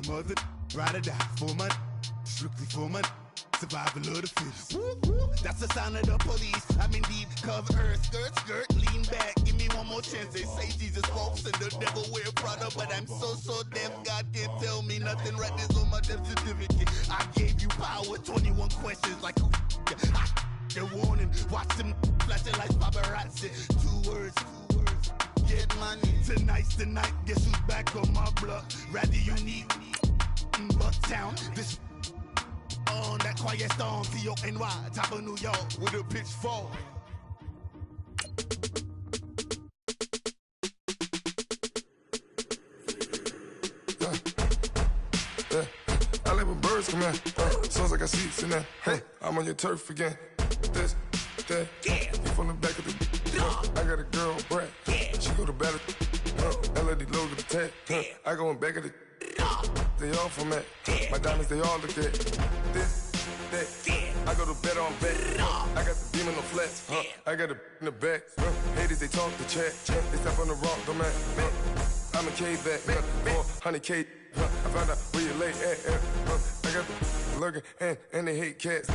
the mother, ride or die for my, strictly for my, survival of the fittest. That's the sign of the police. I'm indeed cover earth, skirt, lean back. Give me one more chance. They say Jesus walks and the devil wear Prada, but I'm so deaf. God can't tell me nothing. Right this on my death certificate. I gave you power. 21 questions like who? The warning. Watch them flashing like paparazzi. Two words. Get money. Tonight's the night. Guess who's back on my block? Rather unique. Bucktown. This on that quiet storm. C-O-N-Y. Top of New York with a pitchfork. Yeah. I like when birds come in. Sounds like I got seats in there. Hey, I'm on your turf again. This, that. Yeah. You from the back of the. I got a girl, Brad. Yeah. She go to battle. LED logo the tag. I go in back of the. They all from that. My diamonds, they all look at. This, that. I go to bet on bet. I got the demon on flats. I got it in the back. Haters, they talk the chat. They step on the rock, don't matter. I'm a K-back. 400K. I found out where you lay at. I got the lurking and they hate cats.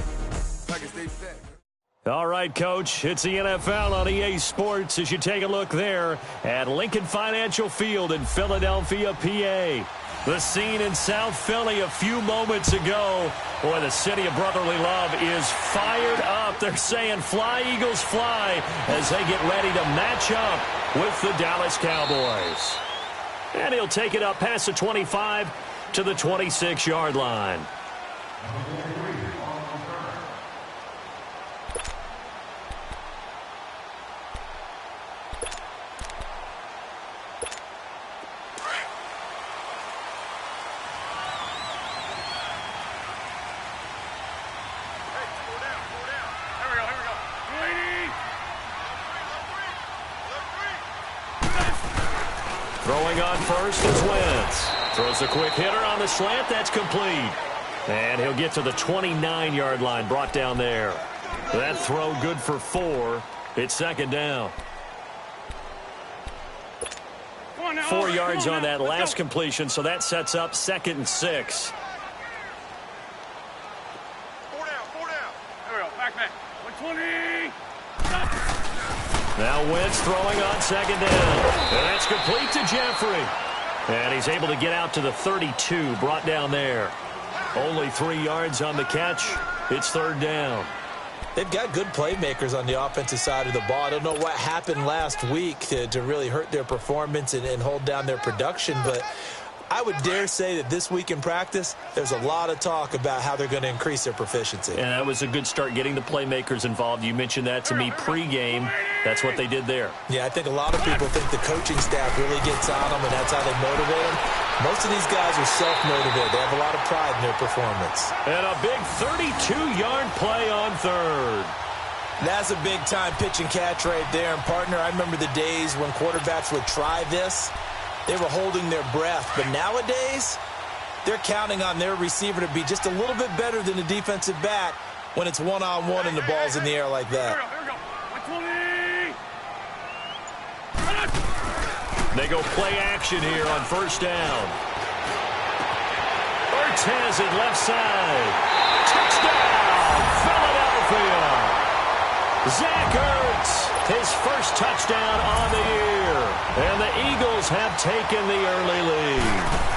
Pockets stay fat. All right, Coach, it's the NFL on EA Sports as you take a look there at Lincoln Financial Field in Philadelphia, PA. The scene in South Philly a few moments ago. Boy, the city of brotherly love is fired up. They're saying fly, Eagles, fly as they get ready to match up with the Dallas Cowboys. And he'll take it up past the 25 to the 26-yard line. Throwing on first is Wentz. Throws a quick hitter on the slant. That's complete. And he'll get to the 29-yard line, brought down there. That throw good for 4. It's second down. 4 yards on that last completion, so that sets up 2nd and 6. 4 down. There we go. Back. 120. Now Wentz throwing on second down. And that's complete to Jeffrey. And he's able to get out to the 32, brought down there. Only 3 yards on the catch. It's third down. They've got good playmakers on the offensive side of the ball. I don't know what happened last week to really hurt their performance and hold down their production, but I would dare say that this week in practice, there's a lot of talk about how they're going to increase their proficiency. And that was a good start, getting the playmakers involved. You mentioned that to me pregame. That's what they did there. Yeah, I think a lot of people think the coaching staff really gets on them, and that's how they motivate them. Most of these guys are self-motivated. They have a lot of pride in their performance. And a big 32-yard play on third. That's a big-time pitch and catch right there. And, partner, I remember the days when quarterbacks would try this. They were holding their breath. But nowadays, they're counting on their receiver to be just a little bit better than the defensive back when it's one-on-one and the ball's in the air like that. Here we go. 120. They go play action here on first down. Ertz has it left side. Touchdown, Philadelphia. Zach Ertz, his first touchdown on the year. And the Eagles have taken the early lead.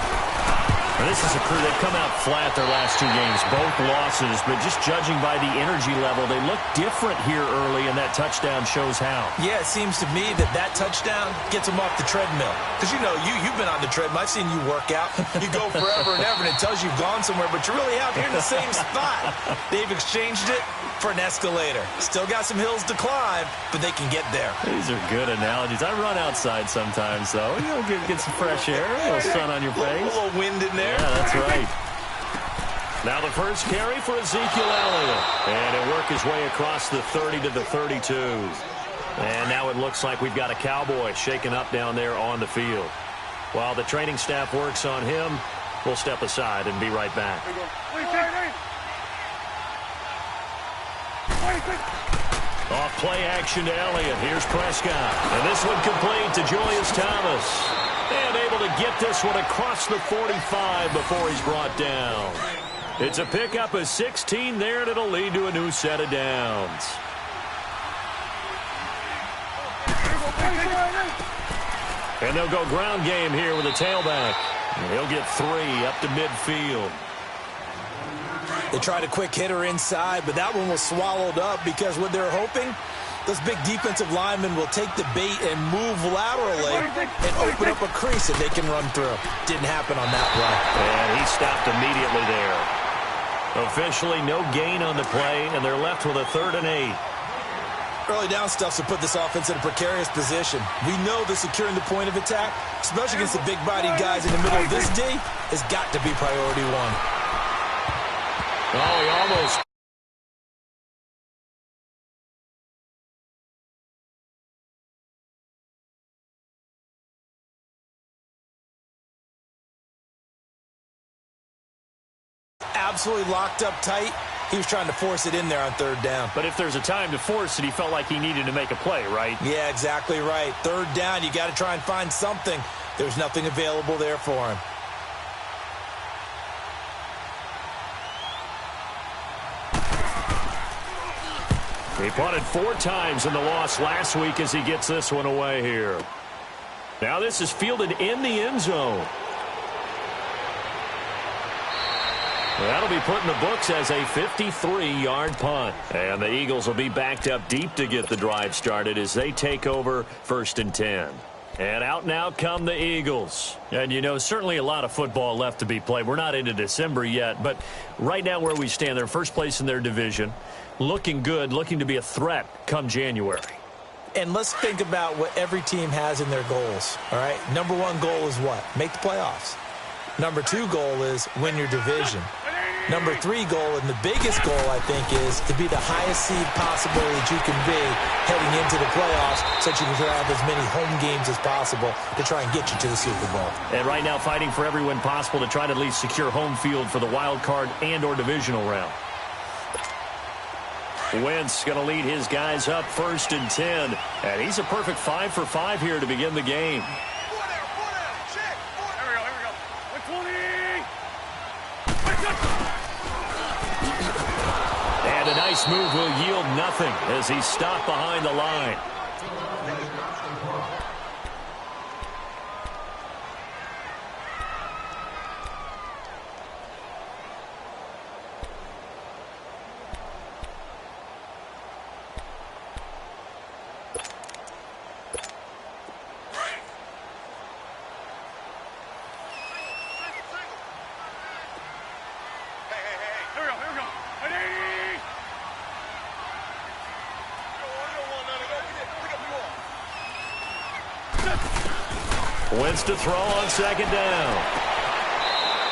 And this is a crew that come out flat their last 2 games, both losses. But just judging by the energy level, they look different here early, and that touchdown shows how. Yeah, it seems to me that touchdown gets them off the treadmill. Because, you know, you've been on the treadmill. I've seen you work out. You go forever and ever, and it tells you you've gone somewhere, but you're really out here in the same spot. They've exchanged it for an escalator. Still got some hills to climb, but they can get there. These are good analogies. I run outside sometimes, though. You know, get some fresh air, a little sun on your face. A little wind in there. Yeah, that's right. Now the first carry for Ezekiel Elliott. And he'll work his way across the 30 to the 32. And now it looks like we've got a Cowboy shaken up down there on the field. While the training staff works on him, we'll step aside and be right back. Off play action to Elliott. Here's Prescott. And this one complete to Julius Thomas. And able able to get this one across the 45 before he's brought down. It's a pickup of 16 there, and it'll lead to a new set of downs. And they'll go ground game here with a tailback. And he'll get 3 up to midfield. They tried a quick hitter inside, but that one was swallowed up because what they're hoping, those big defensive linemen will take the bait and move laterally and open up a crease that they can run through. Didn't happen on that run. And he stopped immediately there. Officially no gain on the play, and they're left with a 3rd and 8. Early down stuff to put this offense in a precarious position. We know that securing the point of attack, especially against the big-bodied guys in the middle of this D, has got to be priority 1. Oh, he almost... Absolutely locked up tight. He was trying to force it in there on 3rd down. But if there's a time to force it, he felt like he needed to make a play, right? Yeah, exactly right. 3rd down, you got to try and find something. There's nothing available there for him. He punted 4 times in the loss last week as he gets this one away here. Now this is fielded in the end zone. That'll be put in the books as a 53-yard punt. And the Eagles will be backed up deep to get the drive started as they take over 1st and 10. And out now come the Eagles. And, you know, certainly a lot of football left to be played. We're not into December yet, but right now where we stand, they're first place in their division. Looking good, looking to be a threat come January. And let's think about what every team has in their goals, all right? Number 1 goal is what? Make the playoffs. Number 2 goal is win your division. Number 3 goal, and the biggest goal, I think, is to be the highest seed possible that you can be heading into the playoffs so that you can have as many home games as possible to try and get you to the Super Bowl. And right now fighting for every win possible to try to at least secure home field for the wild card and or divisional round. Wentz going to lead his guys up 1st and 10. And he's a perfect 5 for 5 here to begin the game. And a nice move will yield nothing as he's stopped behind the line. Wentz to throw on 2nd down.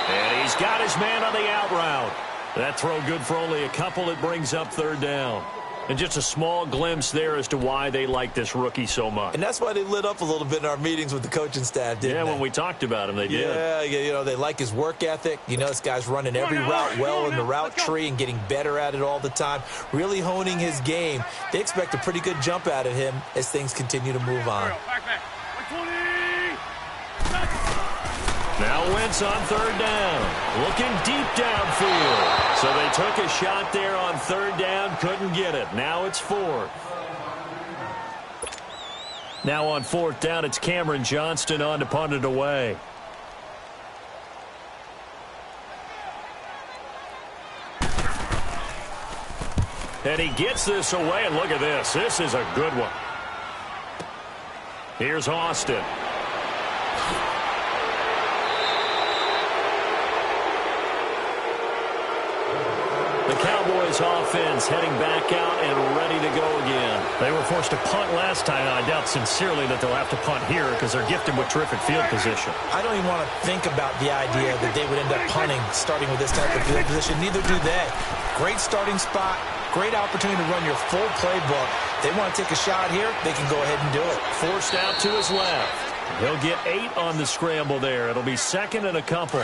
And he's got his man on the out route. That throw good for only a couple. It brings up 3rd down. And just a small glimpse there as to why they like this rookie so much. And that's why they lit up a little bit in our meetings with the coaching staff, didn't they? Yeah, when we talked about him, they did. Yeah, you know, they like his work ethic. You know, this guy's running every route well in the route tree and getting better at it all the time, really honing his game. They expect a pretty good jump out of him as things continue to move on. Now Wentz on 3rd down, looking deep downfield. So they took a shot there on 3rd down, couldn't get it. Now it's 4th. Now on 4th down, it's Cameron Johnston on to punt it away. And he gets this away, and look at this. This is a good one. Here's Austin. The Cowboys offense heading back out and ready to go again. They were forced to punt last time, and I doubt sincerely that they'll have to punt here because they're gifted with terrific field position. I don't even want to think about the idea that they would end up punting starting with this type of field position. Neither do they. Great starting spot, great opportunity to run your full playbook. They want to take a shot here, they can go ahead and do it. Forced out to his left. He'll get 8 on the scramble there. It'll be 2nd and a couple.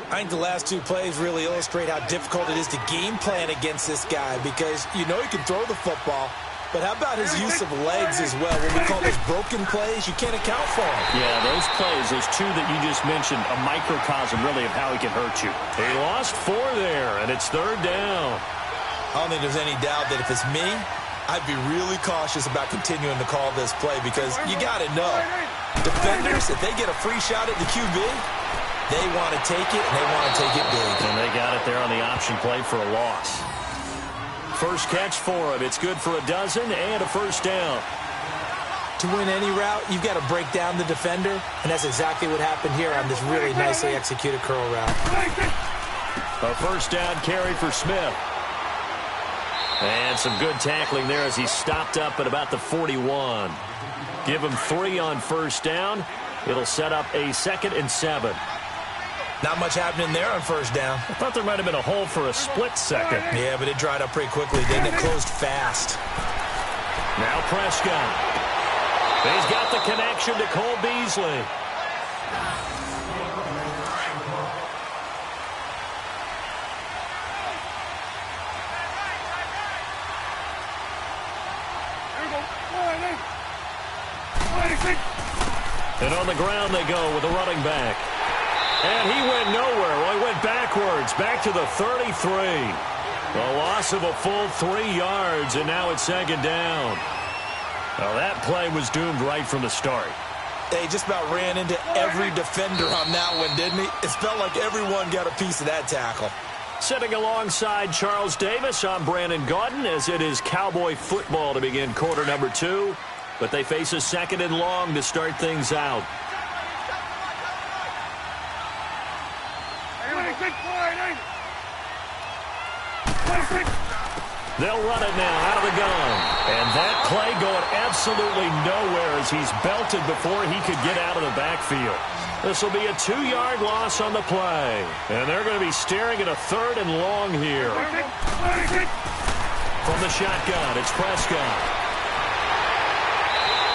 I think the last 2 plays really illustrate how difficult it is to game plan against this guy because you know he can throw the football, But how about his use of legs as well? What we call those broken plays, you can't account for them. Yeah, those plays, those two that you just mentioned, a microcosm really of how he can hurt you. He lost 4 there, and it's 3rd down. I don't think there's any doubt that if it's me, I'd be really cautious about continuing to call this play because you got to know. Defenders, if they get a free shot at the QB, they want to take it, and they want to take it big. And they got it there on the option play for a loss. First catch for him. It's good for a dozen and a 1st down. To win any route, you've got to break down the defender, and that's exactly what happened here on this really nicely executed curl route. A 1st down carry for Smith. And some good tackling there as he stopped up at about the 41. Give him 3 on 1st down. It'll set up a 2nd and 7. Not much happening there on 1st down. I thought there might have been a hole for a split second. Yeah, but it dried up pretty quickly, didn't it? Closed fast. Now Prescott. He's got the connection to Cole Beasley. And on the ground they go with a running back. And he went nowhere. Well, he went backwards, back to the 33. A loss of a full 3 yards, and now it's 2nd down. Well, that play was doomed right from the start. They just about ran into every defender on that one, didn't he? It felt like everyone got a piece of that tackle. Sitting alongside Charles Davis, I'm Brandon Gaudin, as it is Cowboy football to begin quarter number 2. But they face a 2nd and long to start things out. They'll run it now out of the gun. And that play going absolutely nowhere as he's belted before he could get out of the backfield. This will be a 2-yard loss on the play. And they're going to be staring at a 3rd and long here. From the shotgun, it's Prescott.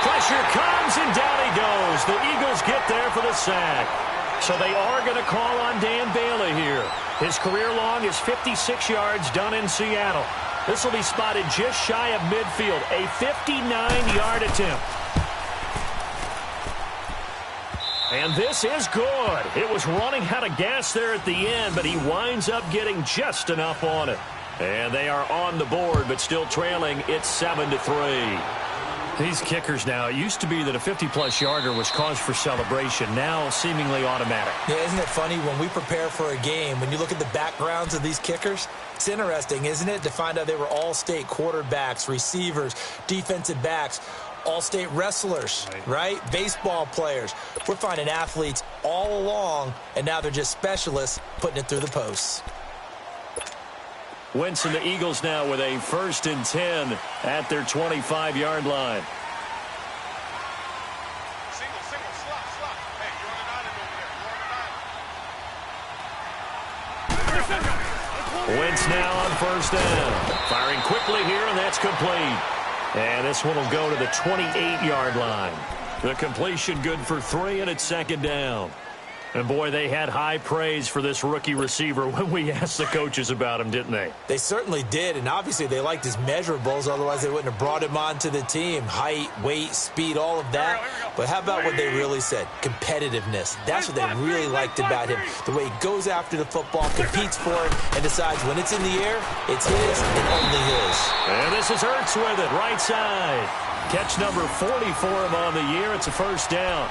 Pressure comes, and down he goes. The Eagles get there for the sack. So they are going to call on Dan Bailey here. His career long is 56 yards done in Seattle. This will be spotted just shy of midfield, a 59-yard attempt. And this is good. It was running out of gas there at the end, but he winds up getting just enough on it. And they are on the board, but still trailing. It's 7-3. These kickers now, it used to be that a 50-plus yarder was cause for celebration, now seemingly automatic. Yeah, isn't it funny when we prepare for a game, when you look at the backgrounds of these kickers, it's interesting, isn't it, to find out they were all-state quarterbacks, receivers, defensive backs, all-state wrestlers, right? Baseball players. We're finding athletes all along, and now they're just specialists putting it through the posts. Wentz and the Eagles now with a 1st and 10 at their 25-yard line. Single, slot. Hey, you're on the 9 over there. Wentz now on 1st down. Firing quickly here, and that's complete. And this one will go to the 28-yard line. The completion good for 3, and it's 2nd down. And, boy, they had high praise for this rookie receiver when we asked the coaches about him, didn't they? They certainly did, and obviously they liked his measurables. Otherwise, they wouldn't have brought him onto the team. Height, weight, speed, all of that. But how about what they really said? Competitiveness. That's what they really liked about him. The way he goes after the football, competes for it, and decides when it's in the air, it's his and only his. And this is Hurts with it, right side. Catch number 40 for him on the year. It's a 1st down.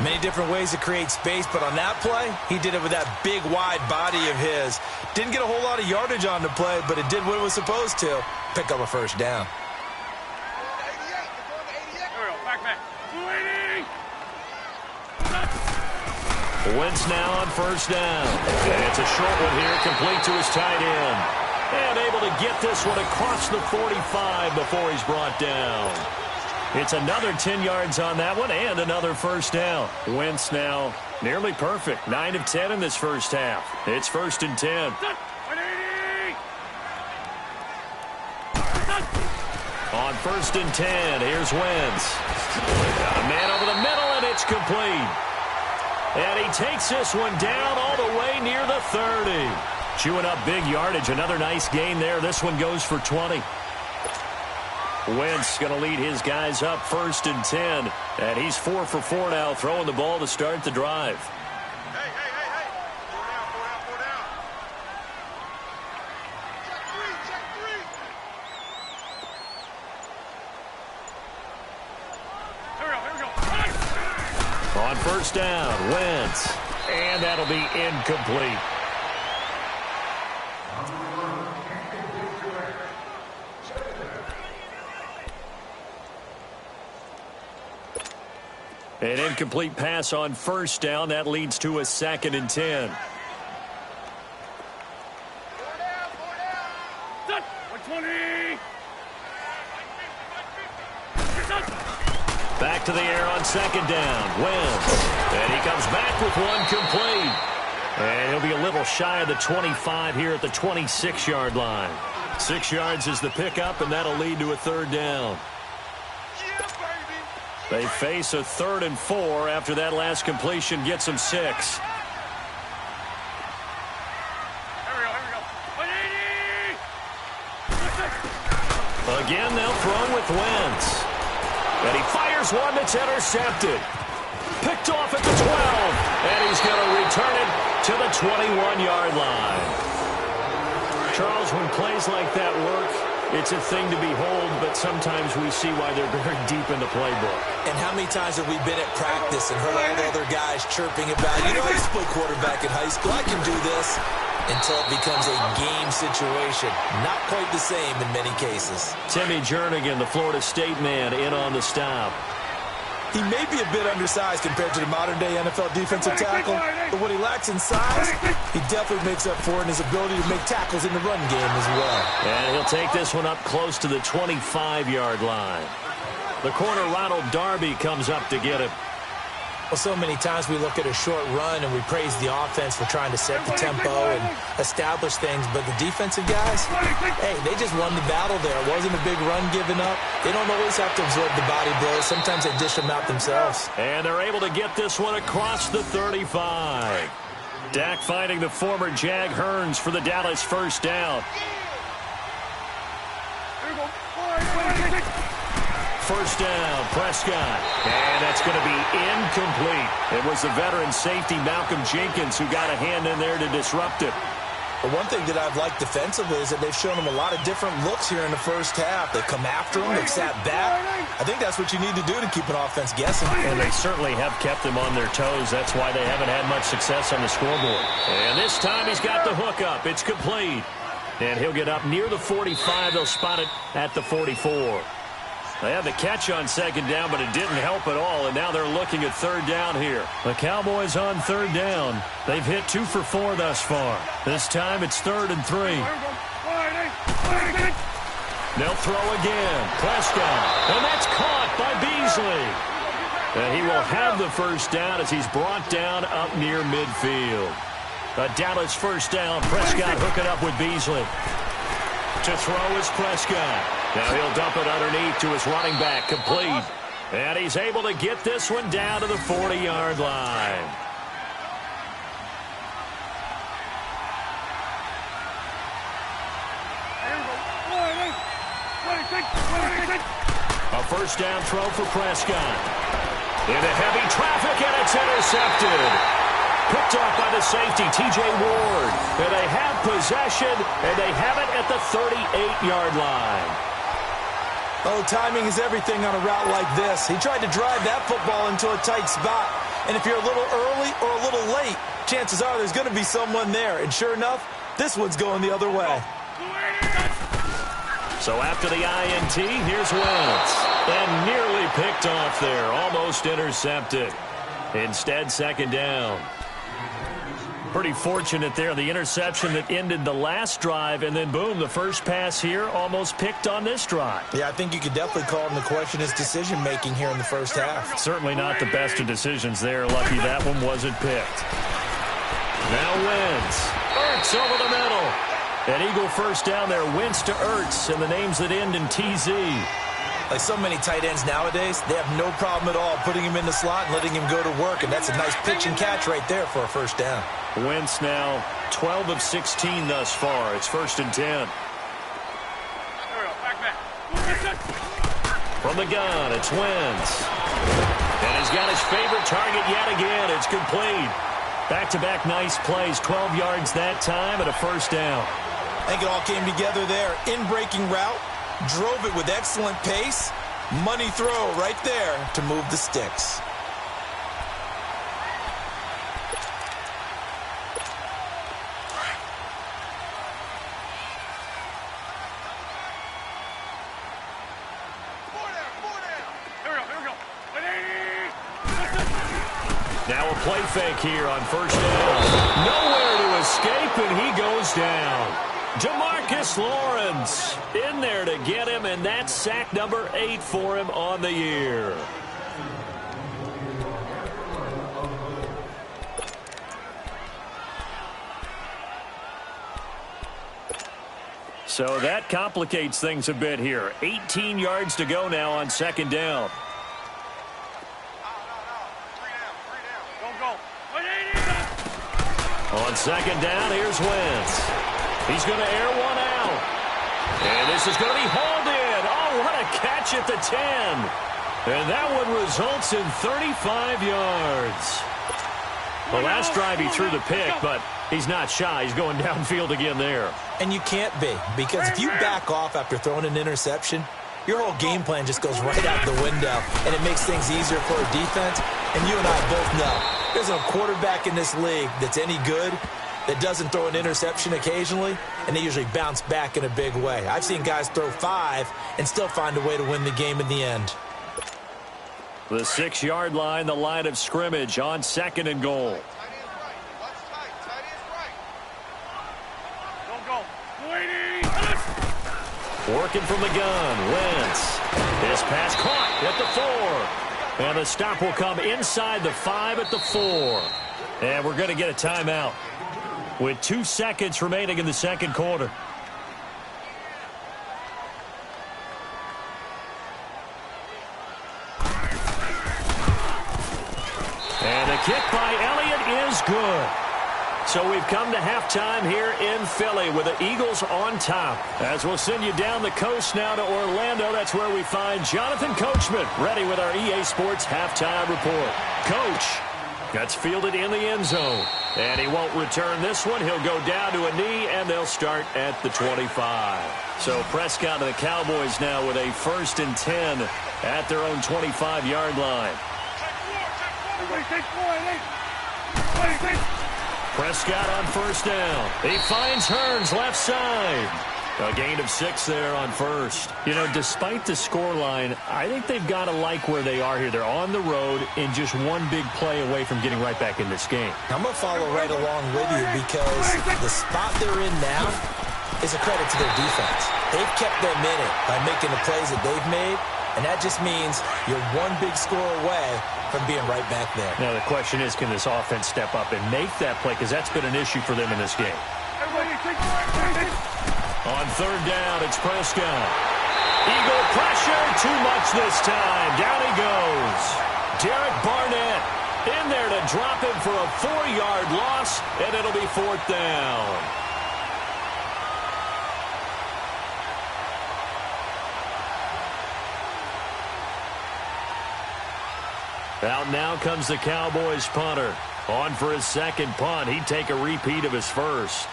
Many different ways to create space, but on that play, he did it with that big, wide body of his. Didn't get a whole lot of yardage on the play, but it did what it was supposed to. Pick up a 1st down. Wentz now on 1st down. And it's a short one here, complete to his tight end. And able to get this one across the 45 before he's brought down. It's another 10 yards on that one and another 1st down. Wentz now nearly perfect. 9 of 10 in this first half. It's 1st and 10. On 1st and 10, here's Wentz. Got a man over the middle, and it's complete. And he takes this one down all the way near the 30. Chewing up big yardage. Another nice gain there. This one goes for 20. Wentz going to lead his guys up 1st and 10. And he's 4 for 4 now, throwing the ball to start the drive. Hey. 4 down. Check three. Here we go. On 1st down, Wentz. And that'll be incomplete. An incomplete pass on 1st down. That leads to a 2nd and 10. 120. Back to the air on 2nd down. Wentz. And he comes back with one complete. And he'll be a little shy of the 25 here at the 26-yard line. 6 yards is the pickup, and that'll lead to a 3rd down. They face a 3rd and 4 after that last completion gets them 6. Here we go. 180. Again, they'll throw with Wentz. And he fires one that's intercepted. Picked off at the 12. And he's going to return it to the 21-yard line. Charles, when plays like that work, it's a thing to behold, but sometimes we see why they're very deep in the playbook. And how many times have we been at practice and heard all the other guys chirping about, I used to play quarterback in high school, I can do this, until it becomes a game situation. Not quite the same in many cases. Timmy Jernigan, the Florida State man, in on the stop. He may be a bit undersized compared to the modern-day NFL defensive tackle, but what he lacks in size, he definitely makes up for in his ability to make tackles in the run game as well. And he'll take this one up close to the 25-yard line. The corner, Ronald Darby, comes up to get it. Well, so many times we look at a short run and we praise the offense for trying to set the tempo and establish things, but the defensive guys, hey, they just won the battle there. It wasn't a big run given up. They don't always have to absorb the body blows. Sometimes they dish them out themselves. And they're able to get this one across the 35. Dak finding the former Jag Hearns for the Dallas 1st down. Here we go. 1st down, Prescott. And that's going to be incomplete. It was the veteran safety Malcolm Jenkins who got a hand in there to disrupt it. But one thing that I've liked defensively is that they've shown him a lot of different looks here in the 1st half. They've come after him. They've sat back. I think that's what you need to do to keep an offense guessing. And they certainly have kept them on their toes. That's why they haven't had much success on the scoreboard. And this time he's got the hook up. It's complete. And he'll get up near the 45. They'll spot it at the 44. They had the catch on 2nd down, but it didn't help at all, and now they're looking at 3rd down here. The Cowboys on 3rd down. They've hit 2 for 4 thus far. This time it's 3rd and 3. They'll throw again. Prescott, and that's caught by Beasley. And he will have the 1st down as he's brought down up near midfield. A Dallas 1st down. Prescott hooking up with Beasley. To throw is Prescott. Now he'll dump it underneath to his running back, complete. And he's able to get this one down to the 40-yard line. A 1st down throw for Prescott. Into heavy traffic, and it's intercepted. Picked off by the safety, T.J. Ward. And they have possession, and they have it at the 38-yard line. Oh, timing is everything on a route like this. He tried to drive that football into a tight spot. And if you're a little early or a little late, chances are there's going to be someone there. And sure enough, this one's going the other way. So after the INT, here's Wentz. And nearly picked off there, almost intercepted. Instead, 2nd down. Pretty fortunate there, the interception that ended the last drive, and then boom, the first pass here almost picked on this drive. Yeah, I think you could definitely call into question his decision-making here in the 1st half. Certainly not the best of decisions there. Lucky that one wasn't picked. Now Wentz. Ertz over the middle. An Eagle 1st down there. Wentz to Ertz, and the names that end in TZ. Like so many tight ends nowadays, they have no problem at all putting him in the slot and letting him go to work, and that's a nice pitch and catch right there for a 1st down. Wentz now 12 of 16 thus far. It's 1st and 10. Back. From the gun, it's Wentz. And he's got his favorite target yet again. It's complete. Back-to-back nice plays, 12 yards that time and a first down. I think it all came together there. In-breaking route, drove it with excellent pace. Money throw right there to move the sticks. Now a play fake here on first down. Nowhere to escape, and he goes down. Jamarcus Lawrence in there to get him, and that's sack number 8 for him on the year. So that complicates things a bit here. 18 yards to go now on second down. On second down, here's Wentz. He's going to air one out. And this is going to be hauled in. Oh, what a catch at the 10. And that one results in 35 yards. The last drive he threw the pick, but he's not shy. He's going downfield again there. And you can't be, because if you back off after throwing an interception, your whole game plan just goes right out the window, and it makes things easier for a defense. And you and I both know there's a quarterback in this league that's any good that doesn't throw an interception occasionally, and they usually bounce back in a big way. I've seen guys throw 5 and still find a way to win the game in the end. The 6-yard line, the line of scrimmage on second and goal. Working from the gun, Wentz. His pass caught at the 4. And the stop will come inside the 5 at the 4. And we're going to get a timeout with 2 seconds remaining in the second quarter. And the kick by Elliott is good. So we've come to halftime here in Philly with the Eagles on top. As we'll send you down the coast now to Orlando, that's where we find Jonathan Coachman ready with our EA Sports halftime report. Coach, that's fielded in the end zone. And he won't return this one. He'll go down to a knee, and they'll start at the 25. So Prescott and the Cowboys now with a 1st and 10 at their own 25-yard line. Prescott on first down. He finds Hearns left side. A gain of 6 there on first. You know, despite the scoreline, I think they've got to like where they are here. They're on the road and just one big play away from getting right back in this game. I'm going to follow right along with you because the spot they're in now is a credit to their defense. They've kept them in it by making the plays that they've made, and that just means you're one big score away from being right back there. Now the question is, can this offense step up and make that play? Because that's been an issue for them in this game. On third down, it's Prescott. Eagle pressure, too much this time. Down he goes. Derek Barnett in there to drop him for a 4-yard loss, and it'll be 4th down. Out now comes the Cowboys punter. On for his second punt. He'd take a repeat of his first.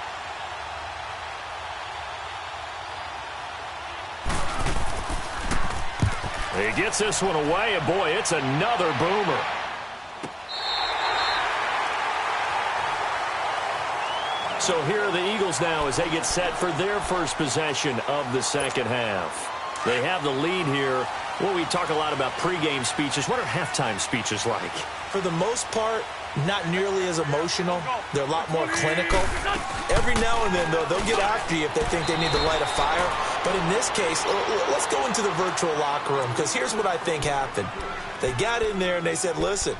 He gets this one away, and boy, it's another boomer. So here are the Eagles now as they get set for their first possession of the second half. They have the lead here. Well, we talk a lot about pregame speeches. What are halftime speeches like? For the most part, not nearly as emotional. They're a lot more clinical. Every now and then, though, they'll get after you if they think they need to light a fire. But in this case, let's go into the virtual locker room, because here's what I think happened. They got in there and they said, listen,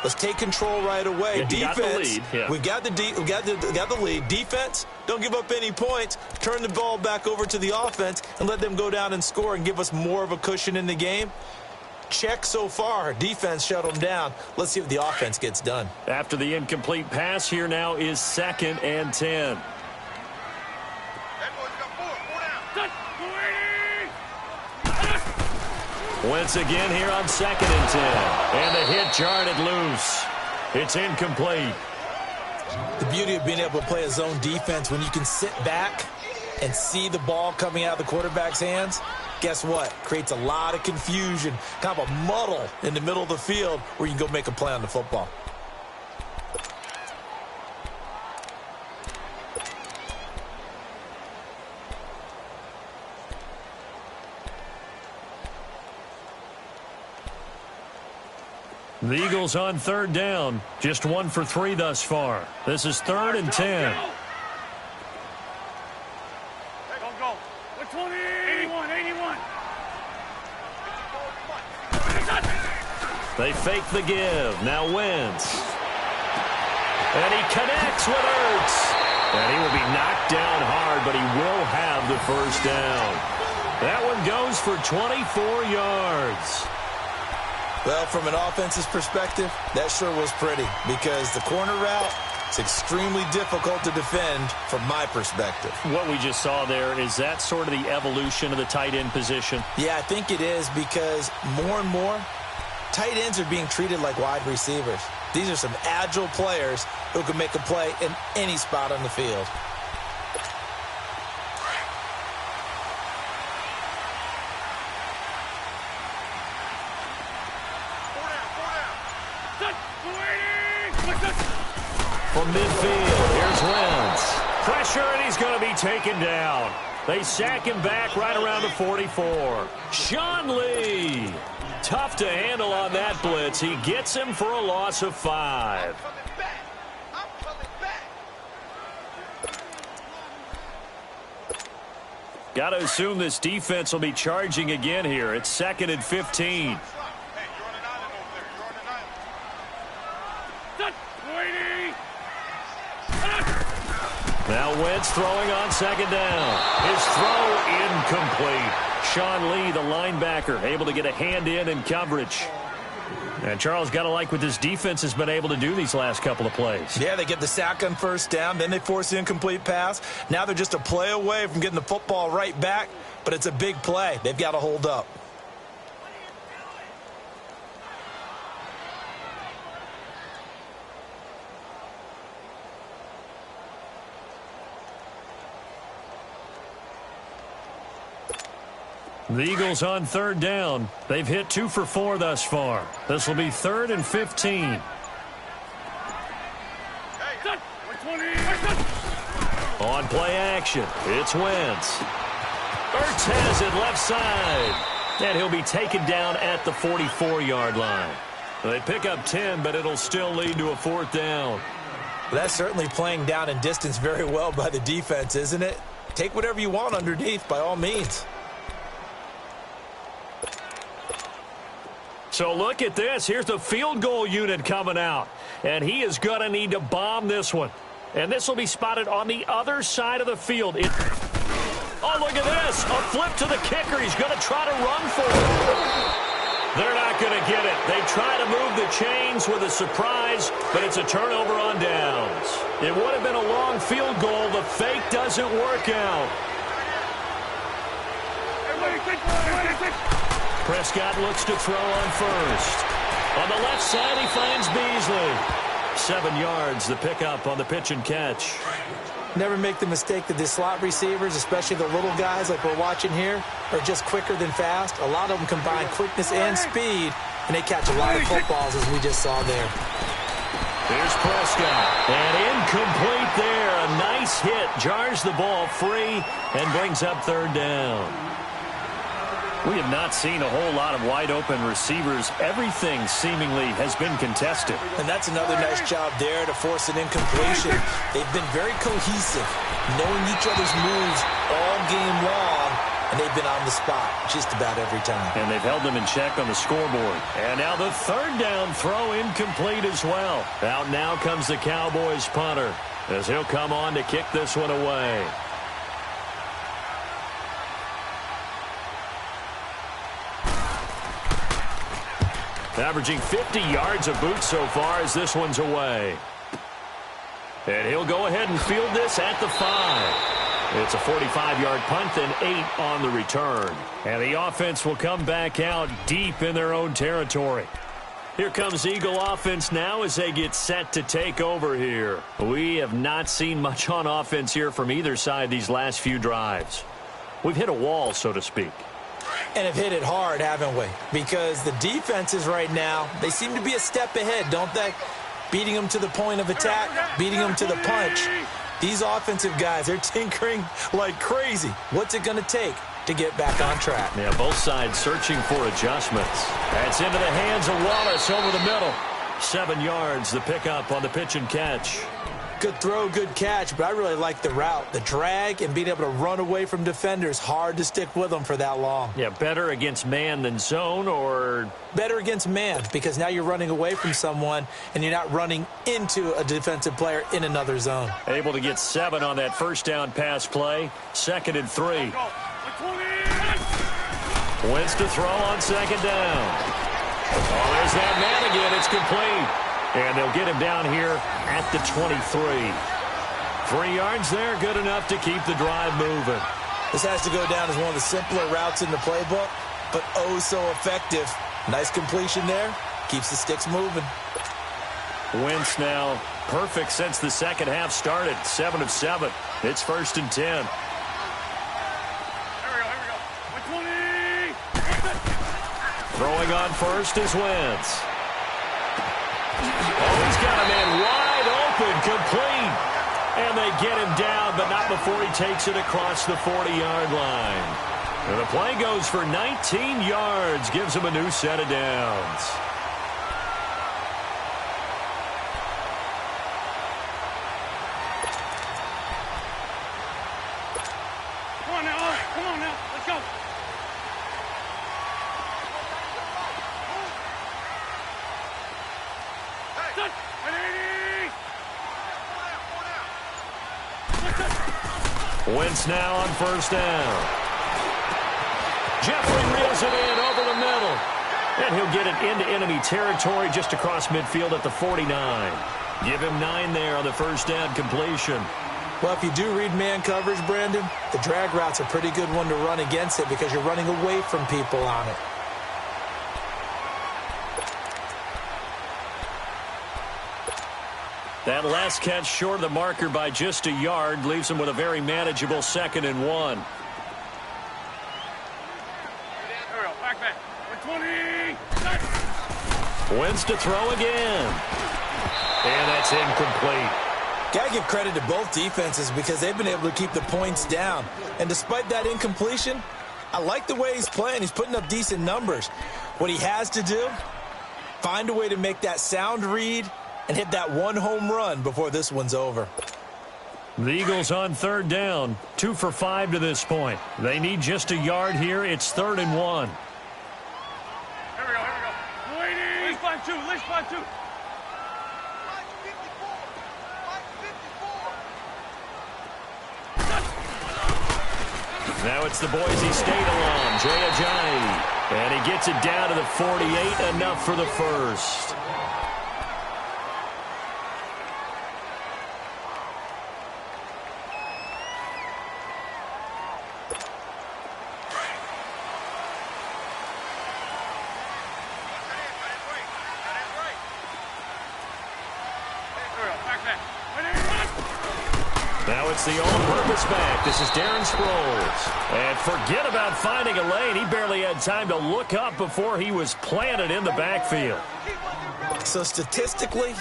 let's take control right away. Yeah, defense, we got the lead. Defense, don't give up any points. Turn the ball back over to the offense and let them go down and score and give us more of a cushion in the game. Check so far. Defense shut them down. Let's see if the offense gets done. After the incomplete pass, here now is 2nd and 10. Once again here on 2nd and 10. And the hit jarred it loose. It's incomplete. The beauty of being able to play a zone defense when you can sit back and see the ball coming out of the quarterback's hands, guess what? Creates a lot of confusion, kind of a muddle in the middle of the field where you can go make a play on the football. The Eagles on 3rd down. Just 1 for 3 thus far. This is 3rd and 10. Go. 20. 81. They fake the give. Now Wentz. And he connects with Ertz. And he will be knocked down hard, but he will have the first down. That one goes for 24 yards. Well, from an offense's perspective, that sure was pretty because the corner route is extremely difficult to defend from my perspective. What we just saw there, is that sort of the evolution of the tight end position? Yeah, I think it is because more and more, tight ends are being treated like wide receivers. These are some agile players who can make a play in any spot on the field. From midfield, here's Wentz. Pressure, and he's going to be taken down. They sack him back right around the 44. Sean Lee. Tough to handle on that blitz. He gets him for a loss of 5. Got to assume this defense will be charging again here. It's 2nd and 15. Now Wentz throwing on 2nd down. His throw incomplete. Sean Lee, the linebacker, able to get a hand in coverage. And Charles, got to like what this defense has been able to do these last couple of plays. Yeah, they get the sack on 1st down, then they force the incomplete pass. Now they're just a play away from getting the football right back, but it's a big play. They've got to hold up. The Eagles on 3rd down. They've hit 2 for 4 thus far. This will be 3rd and 15. On play action, it's Wentz. Ertz has it left side. And he'll be taken down at the 44-yard line. They pick up 10, but it'll still lead to a 4th down. Well, that's certainly playing down in distance very well by the defense, isn't it? Take whatever you want underneath, by all means. So look at this. Here's the field goal unit coming out. And he is going to need to bomb this one. And this will be spotted on the other side of the field. Oh, look at this. A flip to the kicker. He's going to try to run for it. They're not going to get it. They try to move the chains with a surprise, but it's a turnover on downs. It would have been a long field goal. The fake doesn't work out. Prescott looks to throw on 1st. On the left side, he finds Beasley. 7 yards, the pickup on the pitch and catch. Never make the mistake that the slot receivers, especially the little guys like we're watching here, are just quicker than fast. A lot of them combine quickness and speed, and they catch a lot of footballs, as we just saw there. Here's Prescott. And incomplete there. A nice hit. Jars the ball free and brings up 3rd down. We have not seen a whole lot of wide-open receivers. Everything seemingly has been contested. And that's another nice job there to force an incompletion. They've been very cohesive, knowing each other's moves all game long, and they've been on the spot just about every time. And they've held them in check on the scoreboard. And now the 3rd down throw incomplete as well. Out now comes the Cowboys punter, as he'll come on to kick this one away. Averaging 50 yards a boot so far as this one's away. And he'll go ahead and field this at the 5. It's a 45-yard punt and 8 on the return. And the offense will come back out deep in their own territory. Here comes Eagle offense now as they get set to take over here. We have not seen much on offense here from either side these last few drives. We've hit a wall, so to speak. And have hit it hard, haven't we? Because the defenses right now, they seem to be a step ahead, don't they? Beating them to the point of attack, beating them to the punch. These offensive guys, they're tinkering like crazy. What's it going to take to get back on track? Yeah, both sides searching for adjustments. That's into the hands of Wallace over the middle. 7 yards, the pickup on the pitch and catch. Good throw, good catch, but I really like the route. The drag and being able to run away from defenders. Hard to stick with them for that long. Yeah, better against man than zone, or? Better against man, because now you're running away from someone and you're not running into a defensive player in another zone. Able to get 7 on that first down pass play. 2nd and 3. Wentz to throw on 2nd down. Oh, there's that man again. It's complete. And they'll get him down here at the 23. 3 yards there, good enough to keep the drive moving. This has to go down as one of the simpler routes in the playbook, but oh so effective. Nice completion there. Keeps the sticks moving. Wentz now perfect since the second half started. 7 of 7. It's 1st and 10. Here we go. 20. Throwing on first is Wentz. Oh, he's got a man wide open, complete. And they get him down, but not before he takes it across the 40-yard line. And the play goes for 19 yards, gives him a new set of downs. Come on now. Come on now. Let's go. Wentz now on 1st down. Jeffrey reels it in over the middle. And he'll get it into enemy territory just across midfield at the 49. Give him 9 there on the 1st down completion. Well, if you do read man coverage, Brandon, the drag route's a pretty good one to run against it because you're running away from people on it. That last catch short of the marker by just a yard leaves him with a very manageable 2nd and 1. There we go. Back. 20. Wentz to throw again. And that's incomplete. Got to give credit to both defenses because they've been able to keep the points down. And despite that incompletion, I like the way he's playing. He's putting up decent numbers. What he has to do, find a way to make that sound read and hit that 1 home run before this one's over. The Eagles on 3rd down. 2 for 5 to this point. They need just a yard here. It's 3rd and 1. Here we go. Waiting. Let's find 2. Let's find 2. Now it's the Boise State alum, Jay Ajayi. And he gets it down to the 48, enough for the first. Now it's the all-purpose back. This is Darren Sproles. And forget about finding a lane. He barely had time to look up before he was planted in the backfield. So statistically,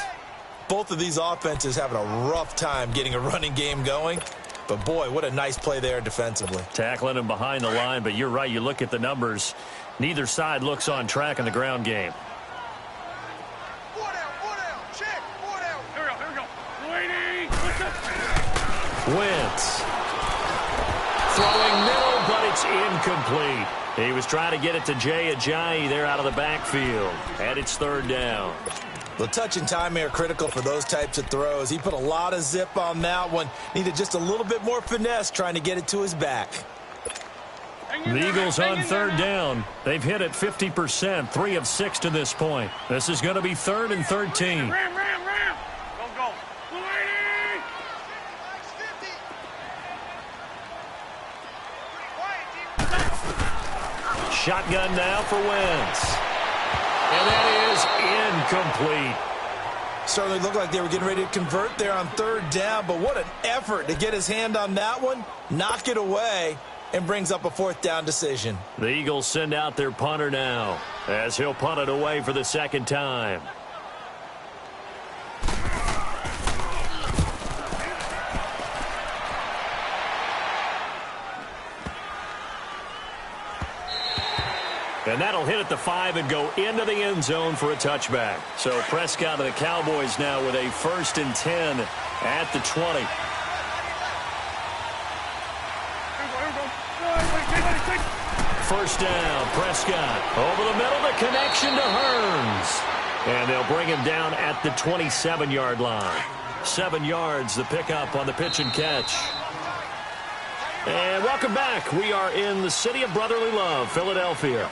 both of these offenses having a rough time getting a running game going. But, boy, what a nice play there defensively. Tackling him behind the line, but you're right. You look at the numbers. Neither side looks on track in the ground game. Wentz throwing middle, but it's incomplete. He was trying to get it to Jay Ajayi there out of the backfield. And it's 3rd down. The touch and timing are critical for those types of throws. He put a lot of zip on that one. Needed just a little bit more finesse trying to get it to his back. The Eagles on 3rd down. They've hit it 50%, 3 of 6 to this point. This is going to be 3rd and 13. Ram. Go. shotgun now for Wentz. And that is incomplete. Certainly looked like they were getting ready to convert there on third down, but what an effort to get his hand on that one, knock it away, and brings up a fourth down decision. The Eagles send out their punter now as he'll punt it away for the second time. And that'll hit at the 5 and go into the end zone for a touchback. So Prescott and the Cowboys now with a 1st and 10 at the 20. First down, Prescott. Over the middle, the connection to Hearns. And they'll bring him down at the 27-yard line. 7 yards, the pickup on the pitch and catch. And welcome back. We are in the city of brotherly love, Philadelphia.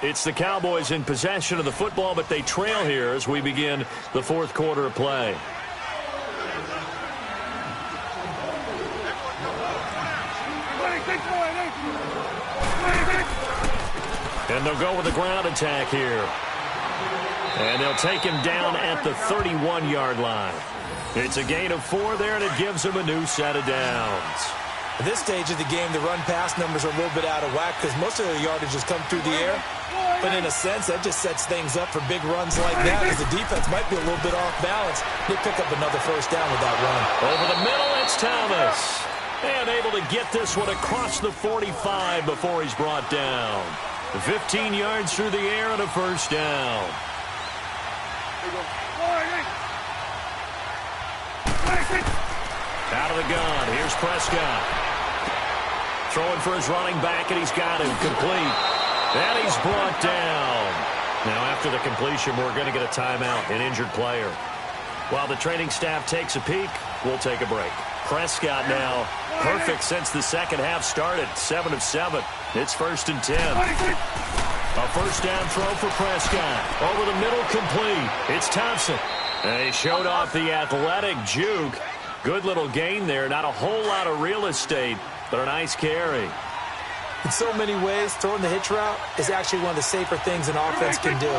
It's the Cowboys in possession of the football, but they trail here as we begin the fourth quarter of play. And they'll go with the ground attack here. And they'll take him down at the 31-yard line. It's a gain of 4 there, and it gives them a new set of downs. At this stage of the game, the run-pass numbers are a little bit out of whack because most of the yardage has come through the air. But in a sense, that just sets things up for big runs like that as the defense might be a little bit off balance. They pick up another first down with that run. Over the middle, it's Thomas. And able to get this one across the 45 before he's brought down. 15 yards through the air and a first down. Out of the gun, here's Prescott. Throwing for his running back, and he's got him complete. And he's brought down. Now, after the completion, we're going to get a timeout, an injured player. While the training staff takes a peek, we'll take a break. Prescott now perfect since the second half started, 7 of 7. It's 1st and 10. A first down throw for Prescott. Over the middle, complete. It's Thompson. And he showed off the athletic juke. Good little gain there. Not a whole lot of real estate, but a nice carry. In so many ways, throwing the hitch route is actually one of the safer things an offense can do.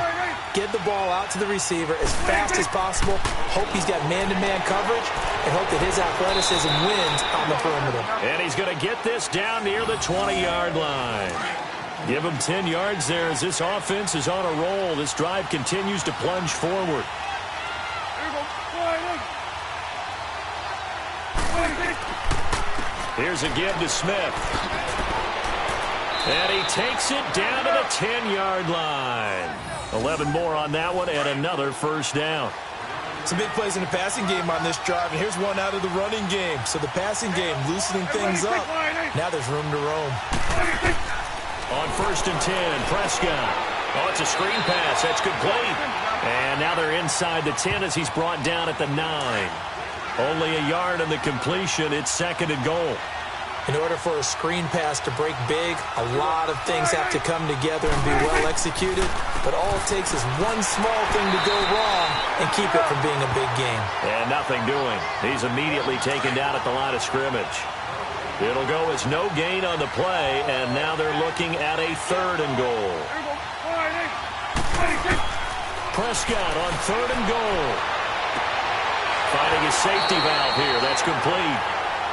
Get the ball out to the receiver as fast as possible, hope he's got man-to-man coverage, and hope that his athleticism wins on the perimeter. And he's going to get this down near the 20-yard line. Give him 10 yards there as this offense is on a roll. This drive continues to plunge forward. Here's a give to Smith. And he takes it down to the 10-yard line. 11 more on that one and another first down. Some big plays in the passing game on this drive, and here's one out of the running game. So the passing game loosening things up. Now there's room to roam. On 1st and 10, Prescott. Oh, it's a screen pass. That's complete. And now they're inside the 10 as he's brought down at the 9. Only a yard on the completion. It's 2nd and goal. In order for a screen pass to break big, a lot of things have to come together and be well executed. But all it takes is one small thing to go wrong and keep it from being a big game. And nothing doing. He's immediately taken down at the line of scrimmage. It'll go as no gain on the play, and now they're looking at a 3rd and goal. Prescott on 3rd and goal. Finding his safety valve here. That's complete.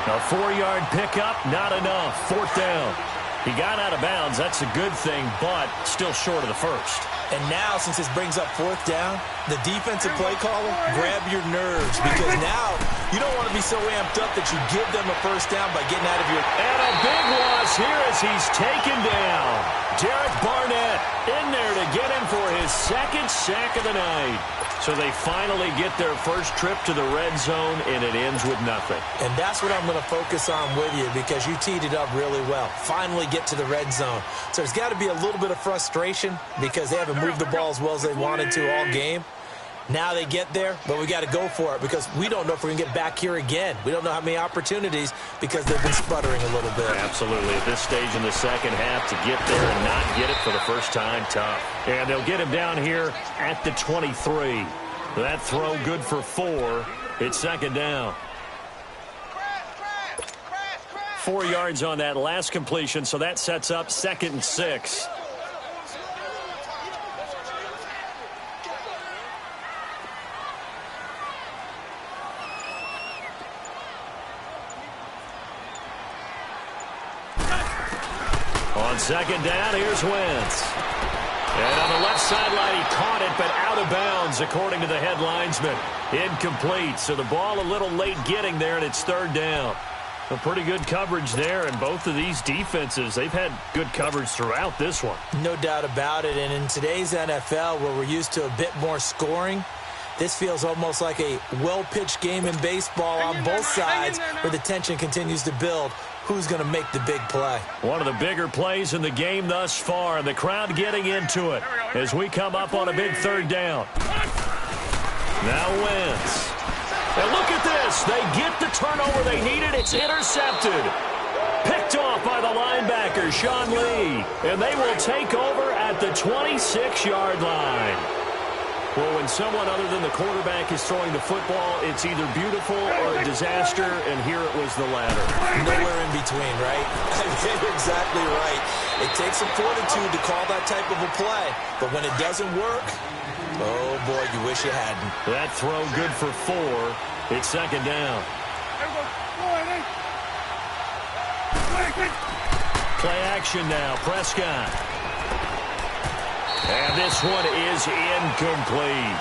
A 4-yard pickup, not enough. 4th down. He got out of bounds. That's a good thing, but still short of the first. And now, since this brings up 4th down, the defensive play caller, grab your nerves, because now you don't want to be so amped up that you give them a first down by getting out of your... And a big loss here as he's taken down. Derek Barnett in there to get him for his 2nd sack of the night. So they finally get their first trip to the red zone, and it ends with nothing. And that's what I'm going to focus on with you, because you teed it up really well. Finally get to the red zone. So there's got to be a little bit of frustration because they haven't moved the ball as well as they wanted to all game. Now they get there, but we got to go for it because we don't know if we're going to get back here again. We don't know how many opportunities because they've been sputtering a little bit. Absolutely. At this stage in the second half, to get there and not get it for the first time, tough. And they'll get him down here at the 23. That throw good for 4. It's 2nd down. 4 yards on that last completion, so that sets up 2nd and 6. On second down, here's Wentz. And on the left sideline, he caught it, but out of bounds, according to the head linesman. Incomplete, so the ball a little late getting there, and it's third down. A pretty good coverage there, and both of these defenses, they've had good coverage throughout this one. No doubt about it, and in today's NFL, where we're used to a bit more scoring, this feels almost like a well-pitched game in baseball on both sides, where the tension continues to build. Who's going to make the big play? One of the bigger plays in the game thus far, and the crowd getting into it as we come up on a big third down. Now Wentz. And look at this. They get the turnover they needed. It's intercepted. Picked off by the linebacker, Sean Lee. And they will take over at the 26-yard line. Well, when someone other than the quarterback is throwing the football, it's either beautiful or a disaster, and here it was the latter. Nowhere in between, right? You're exactly right. It takes some fortitude to call that type of a play, but when it doesn't work, oh, boy, you wish you hadn't. That throw good for 4. It's second down. Play action now, Prescott. And this one is incomplete.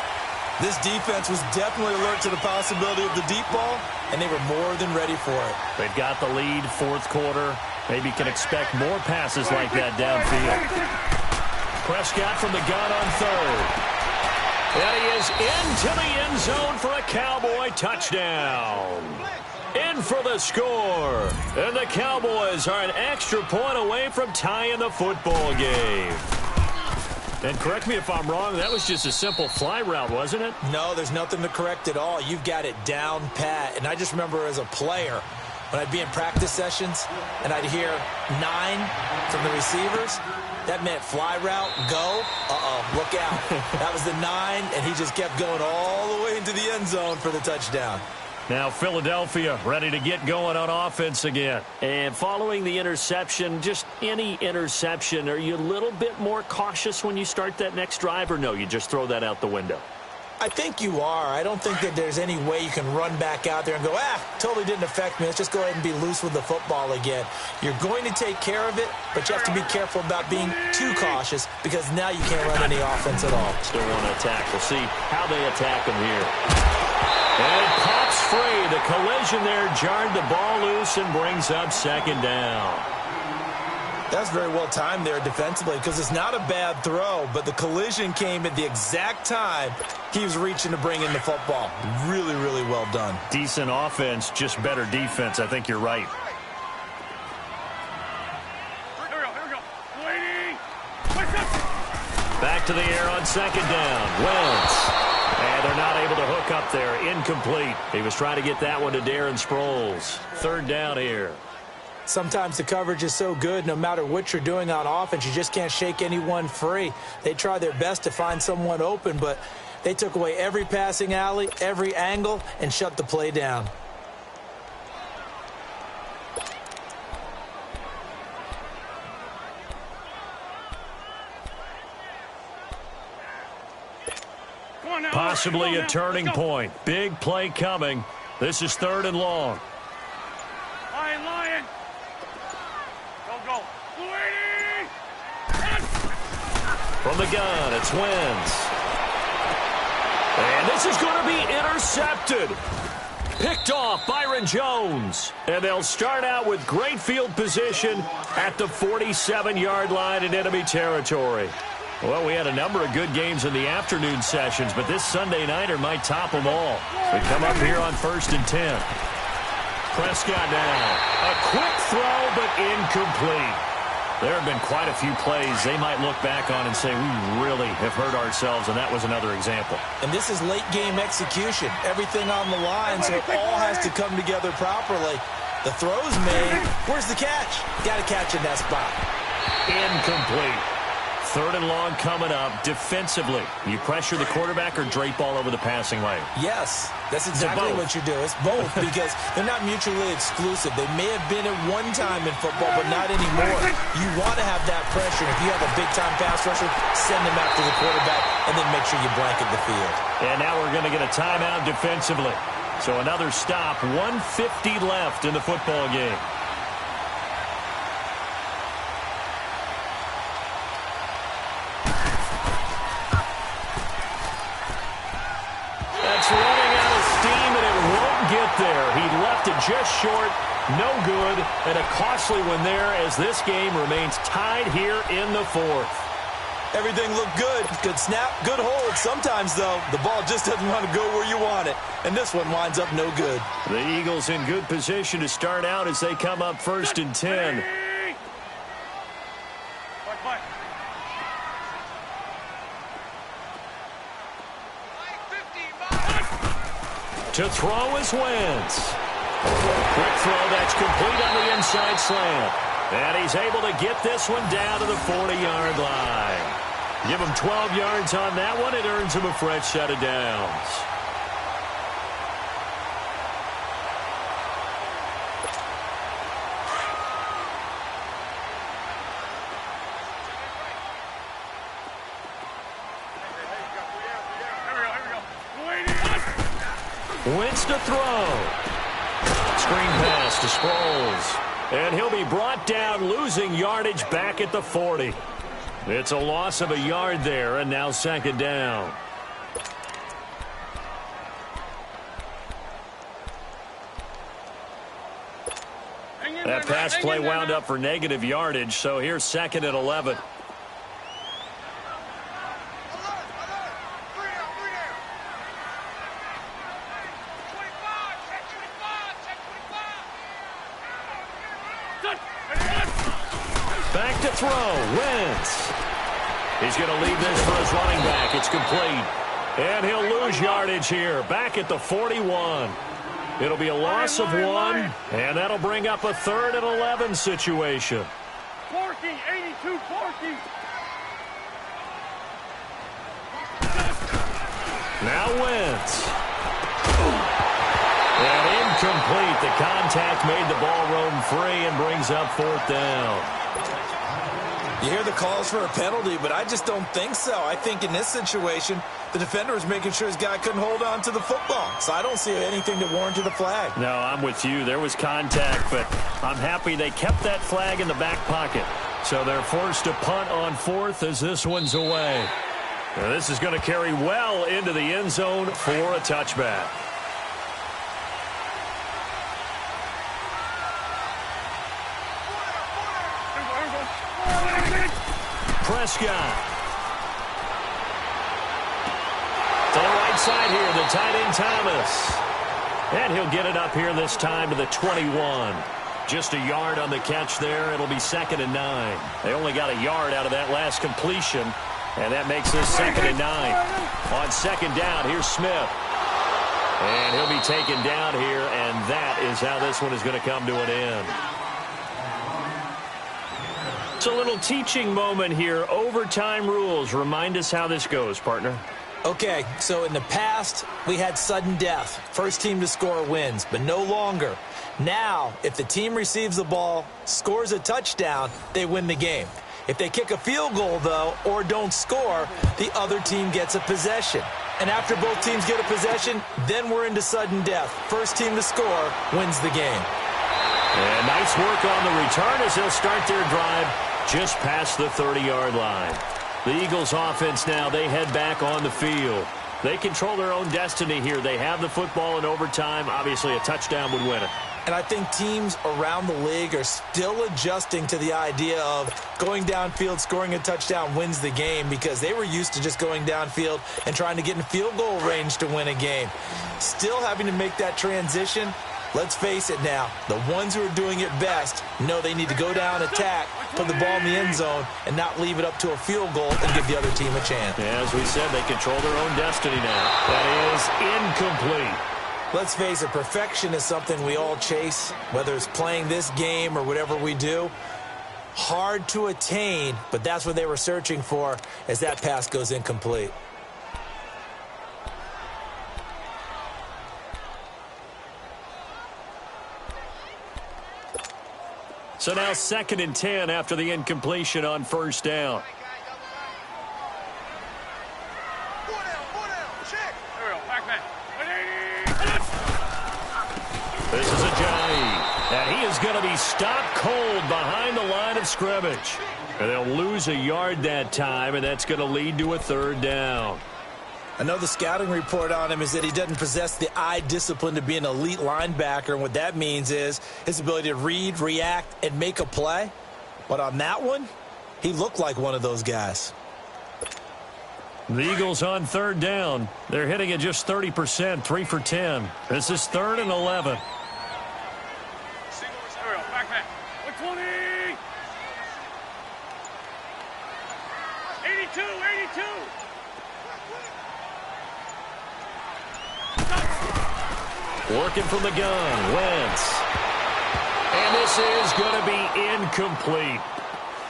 This defense was definitely alert to the possibility of the deep ball, and they were more than ready for it. They've got the lead, fourth quarter. Maybe can expect more passes like that downfield. Prescott from the gun on third. And he is into the end zone for a Cowboy touchdown. In for the score. And the Cowboys are an extra point away from tying the football game. And correct me if I'm wrong, that was just a simple fly route, wasn't it? No, there's nothing to correct at all. You've got it down pat. And I just remember as a player, when I'd be in practice sessions and I'd hear 9 from the receivers, that meant fly route, go, look out. That was the 9, and he just kept going all the way into the end zone for the touchdown. Now Philadelphia ready to get going on offense again. And following the interception, just any interception, are you a little bit more cautious when you start that next drive, or no, you just throw that out the window? I think you are. I don't think that there's any way you can run back out there and go, totally didn't affect me. Let's just go ahead and be loose with the football again. You're going to take care of it, but you have to be careful about being too cautious because now you can't run any offense at all. Still want to attack. We'll see how they attack them here. And it pops free. The collision there jarred the ball loose and brings up second down. That's very well timed there defensively because it's not a bad throw, but the collision came at the exact time he was reaching to bring in the football. Really, really well done. Decent offense, just better defense. I think you're right. Here we go. Waiting. Back to the air on second down. Wentz. And they're not able to hook up there. Incomplete. He was trying to get that one to Darren Sproles. Third down here. Sometimes the coverage is so good, no matter what you're doing on offense, you just can't shake anyone free. They try their best to find someone open, but they took away every passing alley, every angle, and shut the play down. Possibly a turning point. Big play coming. This is third and long. Lion. Go. Waiting. From the gun, it's Wentz. And this is going to be intercepted. Picked off Byron Jones. And they'll start out with great field position at the 47-yard line in enemy territory. Well, we had a number of good games in the afternoon sessions, but this Sunday nighter might top them all. We come up here on 1st and 10. Prescott now. A quick throw, but incomplete. There have been quite a few plays they might look back on and say, we really have hurt ourselves, and that was another example. And this is late-game execution. Everything on the line, so it all has to come together properly. The throw's made. Where's the catch? Got to catch in that spot. Incomplete. Third and long coming up. Defensively, you pressure the quarterback or drape all over the passing lane? Yes, that's exactly what you do. It's both because they're not mutually exclusive. They may have been at one time in football, but not anymore. You want to have that pressure. If you have a big-time pass rusher, send them after the quarterback and then make sure you blanket the field. And now we're going to get a timeout defensively. So another stop. 1:50 left in the football game. lifted just short. No good, and a costly one there as this game remains tied here in the fourth. Everything looked good. Good snap, good hold. Sometimes, though, the ball just doesn't want to go where you want it. And this one winds up no good. The Eagles in good position to start out as they come up 1st and 10. To throw is Wentz. Quick throw that's complete on the inside slant. And he's able to get this one down to the 40-yard line. Give him 12 yards on that one. It earns him a fresh set of downs. Wentz to throw. Screen pass to Sproles. And he'll be brought down, losing yardage back at the 40. It's a loss of a yard there, and now 2nd down. That pass play wound up for negative yardage, so here's 2nd and 11. Back to throw, Wentz. He's going to leave this for his running back. It's complete. And he'll lose yardage here, back at the 41. It'll be a loss of 1, and that'll bring up a 3rd and 11 situation. Forky, 82, Forky. Now Wentz. And incomplete. The contact made the ball roam free and brings up 4th down. You hear the calls for a penalty, but I just don't think so. I think in this situation, the defender was making sure his guy couldn't hold on to the football. So I don't see anything that warranted a flag. No, I'm with you. There was contact, but I'm happy they kept that flag in the back pocket. So they're forced to punt on 4th as this one's away. Now, this is going to carry well into the end zone for a touchback. Prescott. To the right side here, the tight end Thomas. And he'll get it up here this time to the 21. Just a yard on the catch there. It'll be 2nd and 9. They only got a yard out of that last completion, and that makes this 2nd and 9. On 2nd down, here's Smith. And he'll be taken down here, and that is how this one is going to come to an end. It's a little teaching moment here. Overtime rules. Remind us how this goes, partner. Okay, so in the past, we had sudden death. First team to score wins, but no longer. Now, if the team receives the ball, scores a touchdown, they win the game. If they kick a field goal, though, or don't score, the other team gets a possession. And after both teams get a possession, then we're into sudden death. First team to score wins the game. And nice work on the return as they'll start their drive just past the 30-yard line. The Eagles offense now, they head back on the field. They control their own destiny here. They have the football in overtime. Obviously, a touchdown would win it. And I think teams around the league are still adjusting to the idea of going downfield, scoring a touchdown wins the game, because they were used to just going downfield and trying to get in field goal range to win a game. Still having to make that transition. Let's face it now, the ones who are doing it best know they need to go down, attack, put the ball in the end zone, and not leave it up to a field goal and give the other team a chance. As we said, they control their own destiny now. That is incomplete. Let's face it, perfection is something we all chase, whether it's playing this game or whatever we do. Hard to attain, but that's what they were searching for as that pass goes incomplete. So now 2nd and 10 after the incompletion on 1st down. This is Ajayi, and he is going to be stopped cold behind the line of scrimmage. And they'll lose a yard that time, and that's going to lead to a 3rd down. I know the scouting report on him is that he doesn't possess the eye discipline to be an elite linebacker, and what that means is his ability to read, react, and make a play. But on that one, he looked like one of those guys. The Eagles on third down. They're hitting it just 30%, 3 for 10. This is 3rd and 11. Back. 120. 82. Working from the gun, Wentz. And this is going to be incomplete.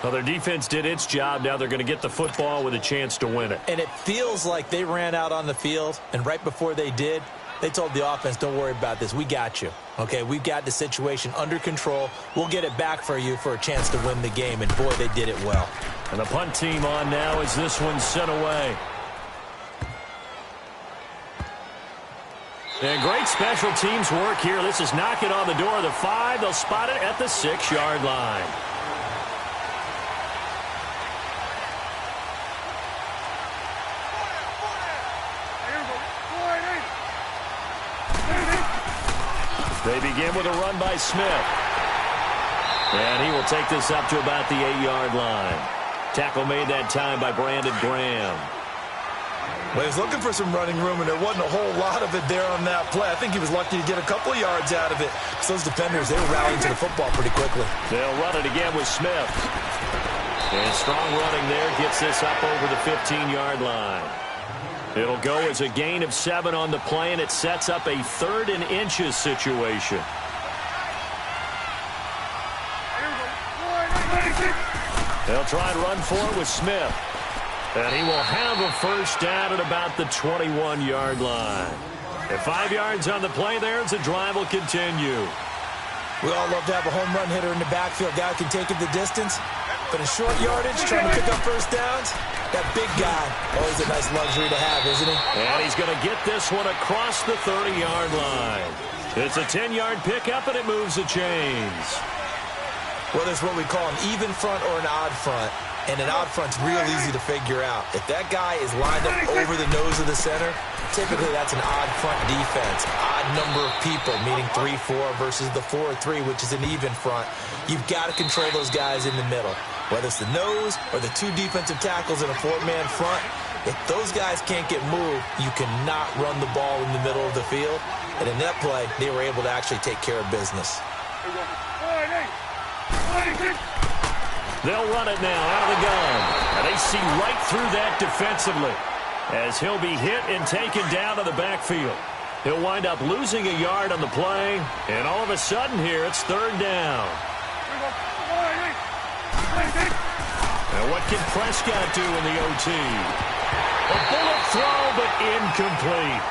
Well, their defense did its job. Now they're going to get the football with a chance to win it. And it feels like they ran out on the field, and right before they did, they told the offense, don't worry about this. We got you. Okay, we've got the situation under control. We'll get it back for you for a chance to win the game. And, boy, they did it well. And the punt team on now as this one's sent away. And great special teams work here. This is knocking on the door of the 5. They'll spot it at the 6-yard line. They begin with a run by Smith. And he will take this up to about the 8-yard line. Tackle made that time by Brandon Graham. Well, he was looking for some running room, and there wasn't a whole lot of it there on that play. I think he was lucky to get a couple of yards out of it. So those defenders, they were rallying to the football pretty quickly. They'll run it again with Smith. And strong running there gets this up over the 15-yard line. It'll go as a gain of 7 on the play, and it sets up a 3rd and inches situation. They'll try and run for it with Smith. And he will have a first down at about the 21-yard line. At 5 yards on the play there as the drive will continue. We all love to have a home run hitter in the backfield. Guy can take it the distance. But in short yardage, trying to pick up first downs, that big guy, always a nice luxury to have, isn't he? And he's going to get this one across the 30-yard line. It's a 10-yard pickup, and it moves the chains. Well, there's what we call an even front or an odd front. And an odd front's real easy to figure out. If that guy is lined up over the nose of the center, typically that's an odd front defense. Odd number of people, meaning 3-4 versus the 4-3, which is an even front. You've got to control those guys in the middle. Whether it's the nose or the 2 defensive tackles in a 4-man front, if those guys can't get moved, you cannot run the ball in the middle of the field. And in that play, they were able to actually take care of business. They'll run it now out of the gun. And they see right through that defensively as he'll be hit and taken down to the backfield. He'll wind up losing a yard on the play, and all of a sudden here it's 3rd down. And what can Prescott do in the OT? A bullet throw, but incomplete.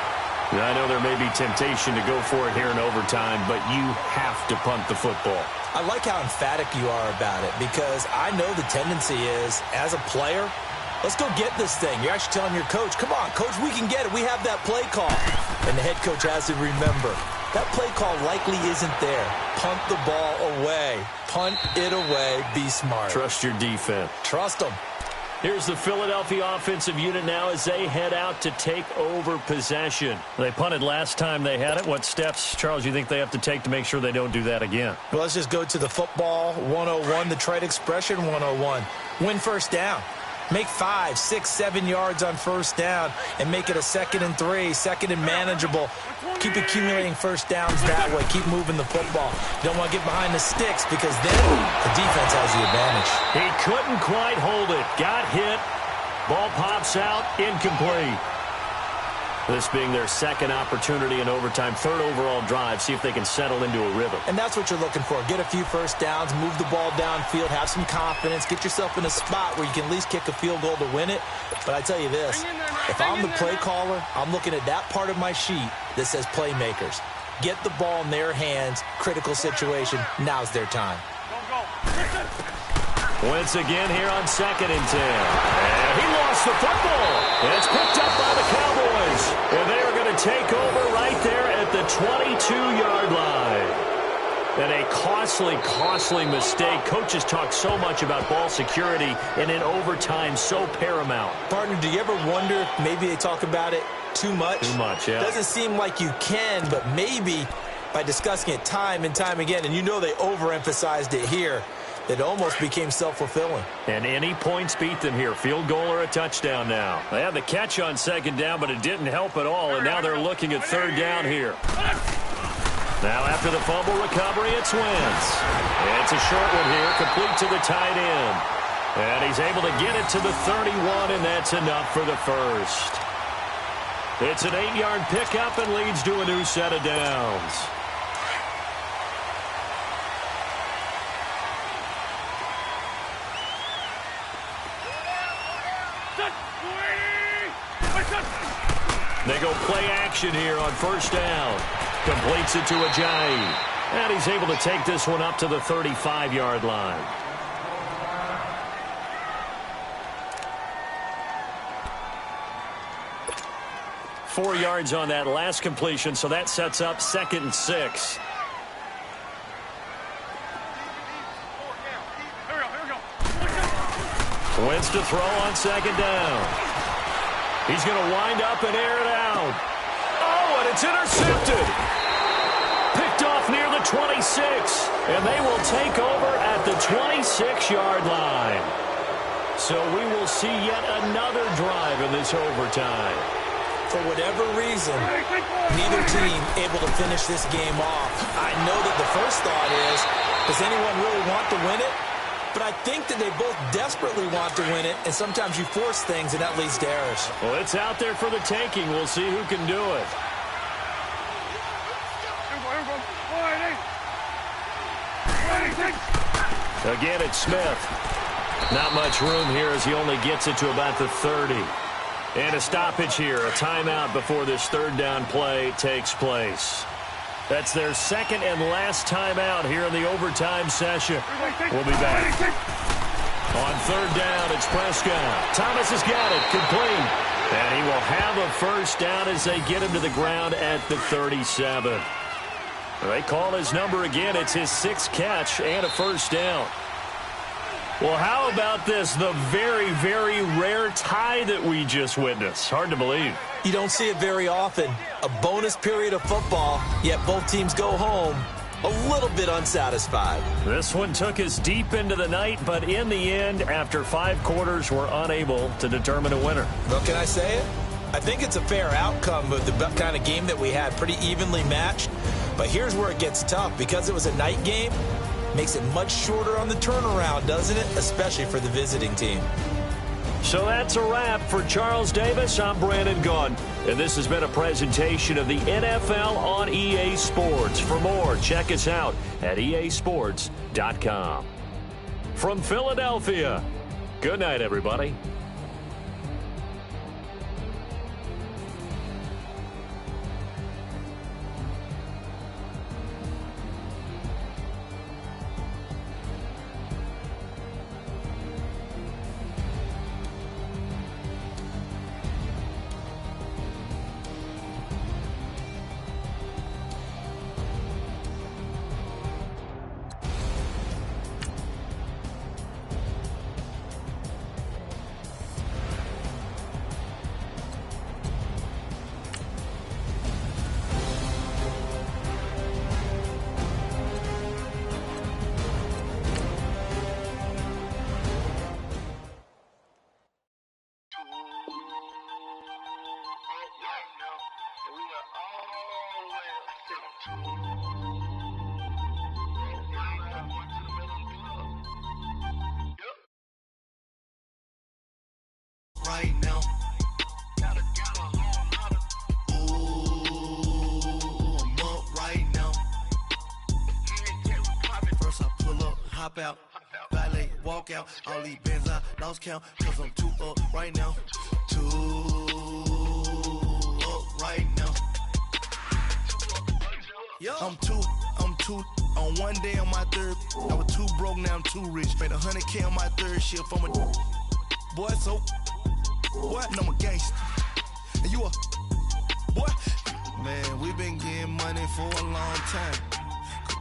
Now, I know there may be temptation to go for it here in overtime, but you have to punt the football. I like how emphatic you are about it because I know the tendency is, as a player, let's go get this thing. You're actually telling your coach, come on, coach, we can get it. We have that play call. And the head coach has to remember, that play call likely isn't there. Punt the ball away. Punt it away. Be smart. Trust your defense. Trust them. Here's the Philadelphia offensive unit now as they head out to take over possession. They punted last time they had it. What steps, Charles, you think they have to take to make sure they don't do that again? Well, let's just go to the football 101, the trade expression 101. Win first down. Make 5, 6, 7 yards on first down and make it a 2nd and 3, 2nd and manageable. Keep accumulating first downs that way. Keep moving the football. You don't want to get behind the sticks because then the defense has the advantage. He couldn't quite hold it. Got hit. Ball pops out. Incomplete. This being their 2nd opportunity in overtime, 3rd overall drive. See if they can settle into a rhythm. And that's what you're looking for. Get a few first downs, move the ball downfield, have some confidence, get yourself in a spot where you can at least kick a field goal to win it. But I tell you this, if I'm the play caller, I'm looking at that part of my sheet that says playmakers. Get the ball in their hands, critical situation. Now's their time. Once again here on 2nd and 10. And he lost the football. And it's picked up by the Cowboys. And they are going to take over right there at the 22-yard line. And a costly mistake. Coaches talk so much about ball security, and in overtime, so paramount. Partner, do you ever wonder if maybe they talk about it too much? Too much, yeah. Doesn't seem like you can, but maybe by discussing it time and time again, and you know they overemphasized it here, it almost became self-fulfilling. And any points beat them here. Field goal or a touchdown now. They had the catch on second down, but it didn't help at all, and now they're looking at third down here. Now after the fumble recovery, it's Wentz. It's a short one here, complete to the tight end. And he's able to get it to the 31, and that's enough for the first. It's an 8-yard pickup and leads to a new set of downs. They go play action here on first down. Completes it to Ajayi. And he's able to take this one up to the 35-yard line. Four yards on that last completion, so that sets up 2nd and 6. Wentz to throw on second down. He's going to wind up and air it out. Oh, and it's intercepted. Picked off near the 26. And they will take over at the 26-yard line. So we will see yet another drive in this overtime. For whatever reason, neither team able to finish this game off. I know that the first thought is, does anyone really want to win it? But I think that they both desperately want to win it, and sometimes you force things, and that leads to errors. Well, it's out there for the taking. We'll see who can do it. Again, it's Smith. Not much room here as he only gets it to about the 30. And a stoppage here, a timeout before this third down play takes place. That's their second and last timeout here in the overtime session. We'll be back. On third down, it's Prescott. Thomas has got it, complete. And he will have a first down as they get him to the ground at the 37. They call his number again. It's his 6th catch and a first down. Well, how about this? The very, very rare tie that we just witnessed. Hard to believe. You don't see it very often. A bonus period of football, yet both teams go home a little bit unsatisfied. This one took us deep into the night, but in the end, after 5 quarters, we're unable to determine a winner. Well, can I say it? I think it's a fair outcome of the kind of game that we had, pretty evenly matched. But here's where it gets tough. Because it was a night game, makes it much shorter on the turnaround, doesn't it? Especially for the visiting team. So that's a wrap for Charles Davis. I'm Brandon Gunn, and this has been a presentation of the NFL on EA Sports. For more, check us out at easports.com. From Philadelphia, good night, everybody. Right now, right now. First I pull up, hop out, valet, walk out. All these bands I lost count, cause I'm too up right now. Too up right now. I'm too on one day on my third. I was too broke, now I'm too rich. Made 100K on my third shift. I'm a boy, so what? I'm a gangster. And you a boy? Man, we been getting money for a long time.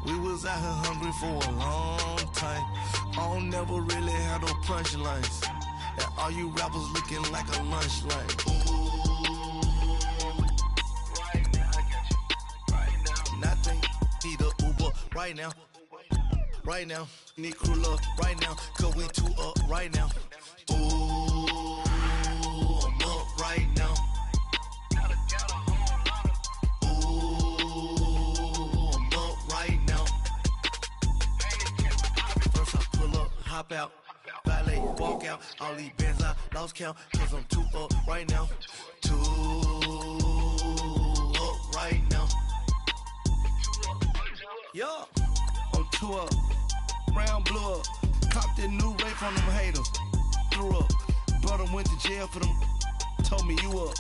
We was out here hungry for a long time. I don't never really have no punchlines. And all you rappers looking like a lunch line. Right now, I got you. Right now. Nothing. Need a Uber right now. Right now. Need crew love right now. Cause we two up right now. Ooh, I'm up right now. Hop out, valet, walk out, all these bands I lost count, cause I'm too up right now, too up right now. Yo, I'm too up, brown blew up, copped that new rape from them haters, threw up, brother went to jail for them, told me you up,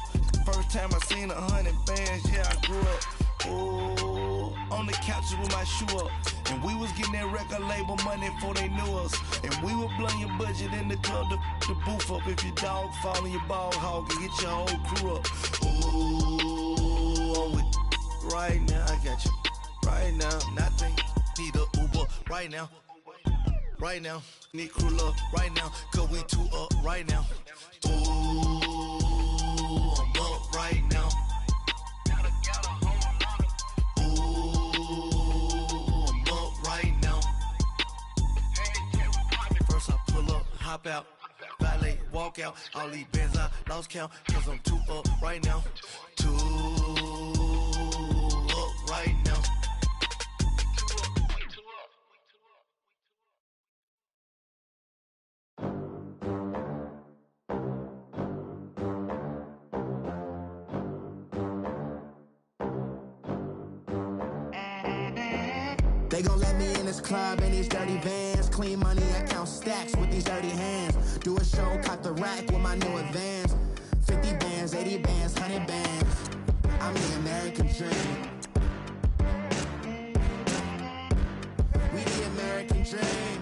first time I seen 100 bands, yeah I grew up. Oh, on the couches with my shoe up. And we was getting that record label money before they knew us. And we were blowing your budget in the club to boof up. If your dog fall in your ball hog and get your whole crew up. Ooh, I'm with right now, I got you. Right now, nothing. Need a Uber right now. Right now, need crew love right now. Cause we two up right now. Ooh, I'm up right now. Hop out, valet, walk out, all these bands I lost count, cause I'm too up right now, too up right now. They gon' let me in this club in these dirty vans. Clean money, I count stacks with these dirty hands. Do a show, cut the rack with my new advance. 50 bands, 80 bands, 100 bands. I'm the American dream. We the American dream.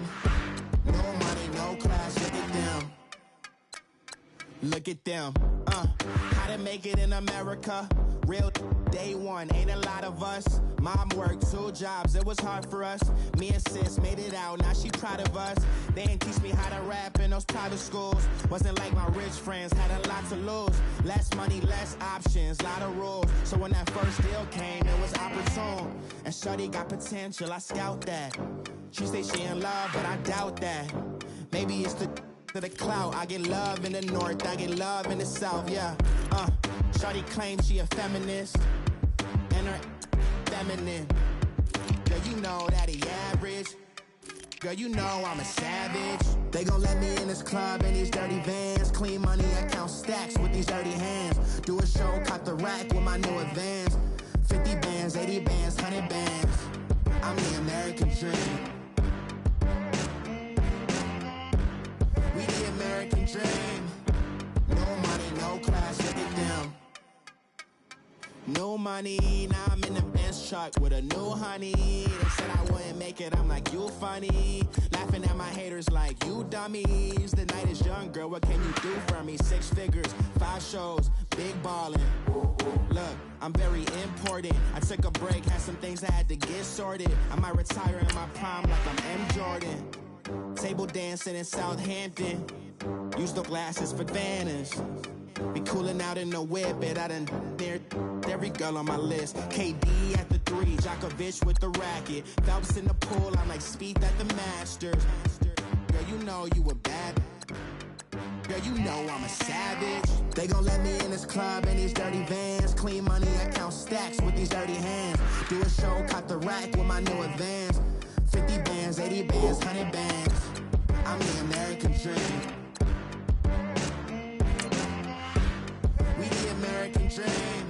No money, no class, look at them. Look at them, how to make it in America. Real day one, ain't a lot of us. Mom worked 2 jobs, it was hard for us. Me and sis made it out, now she proud of us. They didn't teach me how to rap in those private schools. Wasn't like my rich friends, had a lot to lose. Less money, less options, lot of rules. So when that first deal came, it was opportune. And shorty got potential, I scout that. She say she in love, but I doubt that. Maybe it's to the clout. I get love in the north, I get love in the south, yeah. Shorty claims she a feminist, and her feminine. Girl, you know that he average. Girl, you know I'm a savage. They gon' let me in this club in these dirty vans. Clean money, I count stacks with these dirty hands. Do a show, cut the rack with my new advance. 50 bands, 80 bands, 100 bands. I'm the American dream. We the American dream. No money, no class, look at them. No money, now I'm in the Benz truck with a new honey. They said I wouldn't make it, I'm like, you funny. Laughing at my haters like, you dummies. The night is young, girl, what can you do for me? 6 figures, 5 shows, big ballin'. Look, I'm very important. I took a break, had some things I had to get sorted. I might retire in my prime like I'm M. Jordan. Table dancing in Southampton. Use the glasses for Vannas. Be cooling out in the whip, but I done near every girl on my list. KD at the 3, Djokovic with the racket. Phelps in the pool, I'm like Speed at the Masters. Girl, you know you a bad. Girl, you know I'm a savage. They gon' let me in this club in these dirty vans. Clean money, I count stacks with these dirty hands. Do a show, cut the rack with my new advance. 50 bands, 80 bands, 100 bands. I'm the American dream. We the American dream.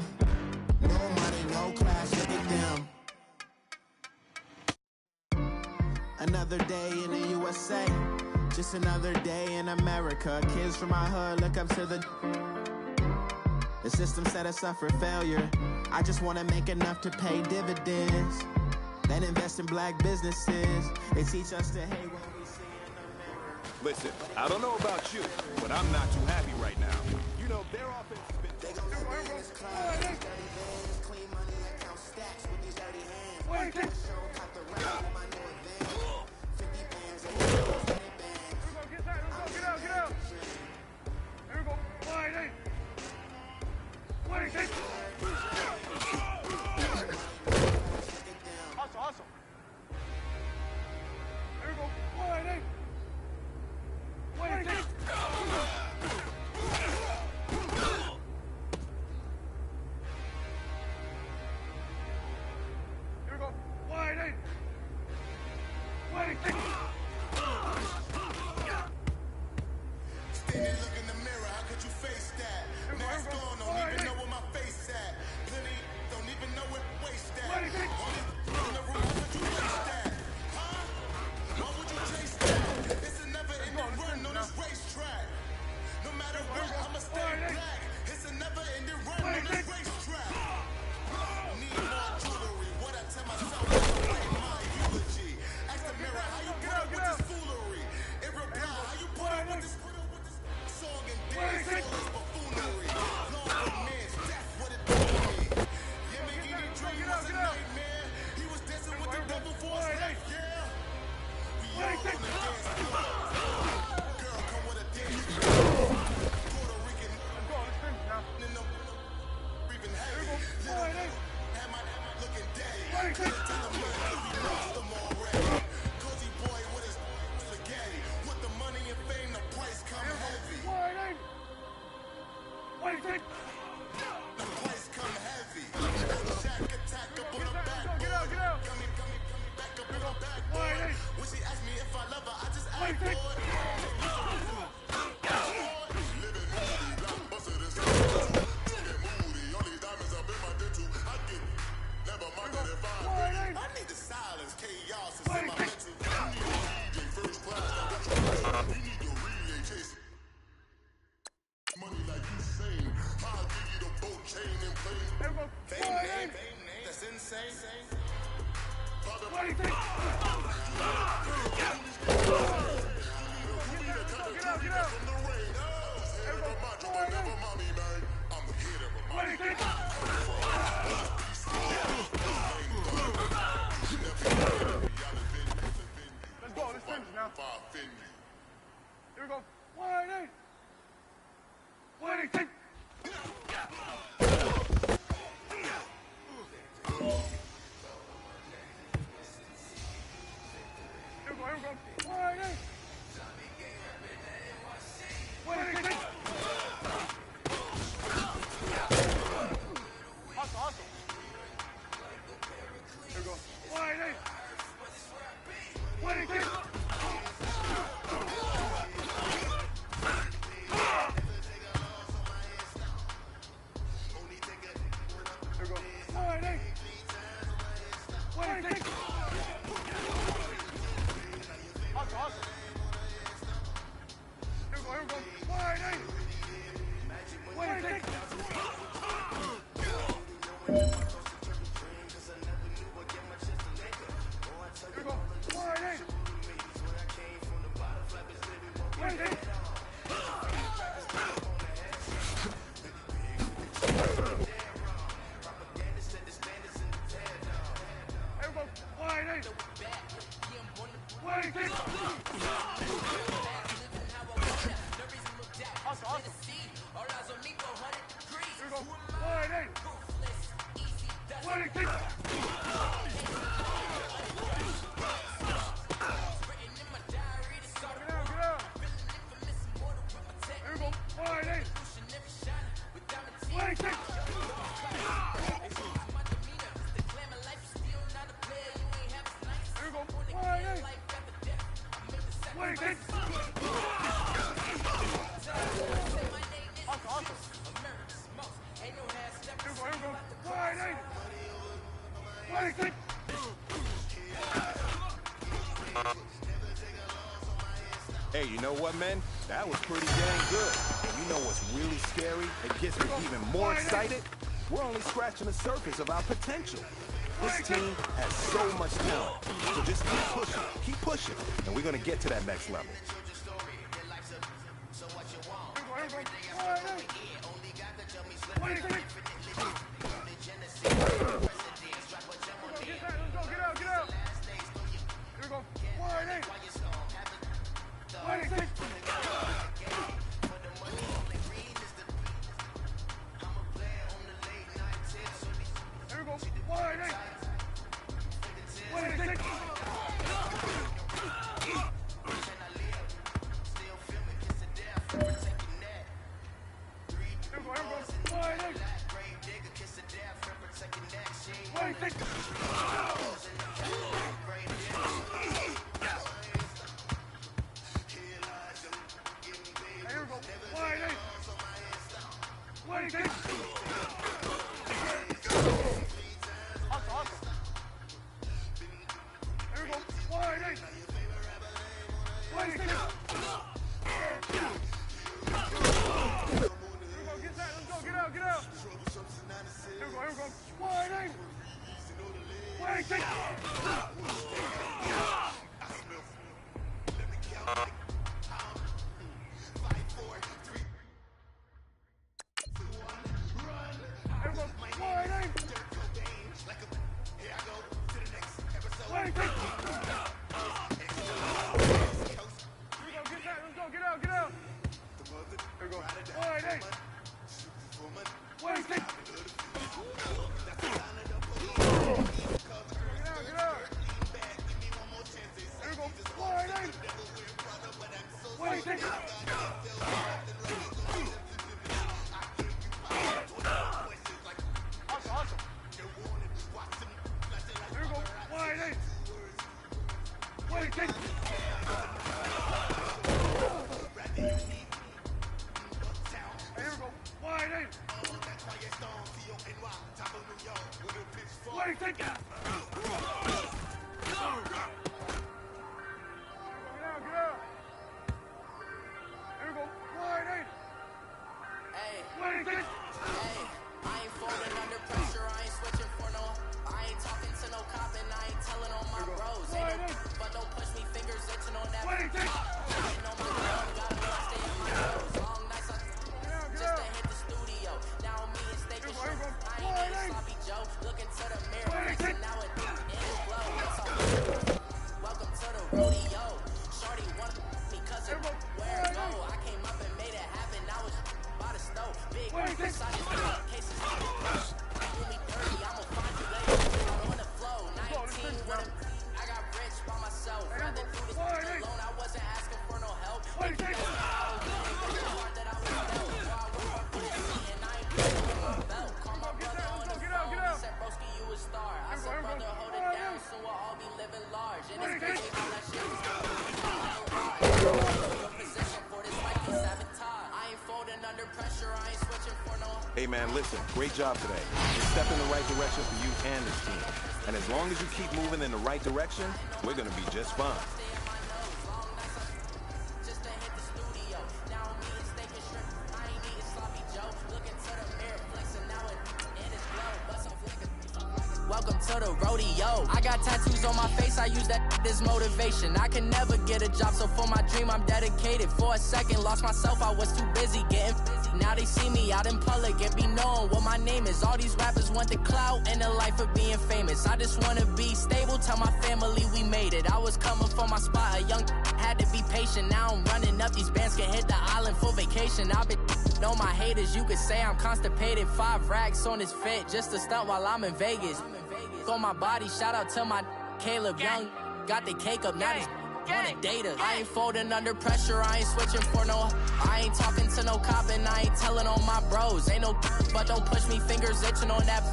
No money, no class, look at them. Another day in the USA. Just another day in America. Kids from my hood look up to the system set us up for failure. I just want to make enough to pay dividends. Then invest in black businesses. They teach us to hate what we see in the mirror. Listen, I don't know about you, but I'm not too happy right now. You know, their offense has been... They gon' let me in this club, these dirty vans. Clean money, I count stacks with these dirty hands. Show, cut the Hey, you know what, man? That was pretty dang good. And you know what's really scary? It gets me even more excited. We're only scratching the surface of our potential. This team has so much talent. So just keep pushing, and we're gonna get to that next level. Hey, man, listen, great job today. It's a step in the right direction for you and this team. And as long as you keep moving in the right direction, we're going to be just fine. Welcome to the rodeo. I got tattoos on my face, I use that as motivation. I can never get a job, so for my dream I'm dedicated. For a second, lost myself, I was too busy getting busy. Now they see me out in public and be knowing what my name is. All these rappers want the clout and the life of being famous. I just wanna be stable, tell my family we made it. I was coming for my spot, a young had to be patient. Now I'm running up, these bands can hit the island for vacation. I've been know my haters, you could say I'm constipated. 5 racks on his fit, just to stunt while I'm in Vegas. On my body, shout out to my Caleb Young. Got the cake up, now he's on the data. I ain't folding under pressure, I ain't switching for no. I ain't talking to no cop and I ain't telling on my bros. Ain't no but don't push me, fingers itching on that.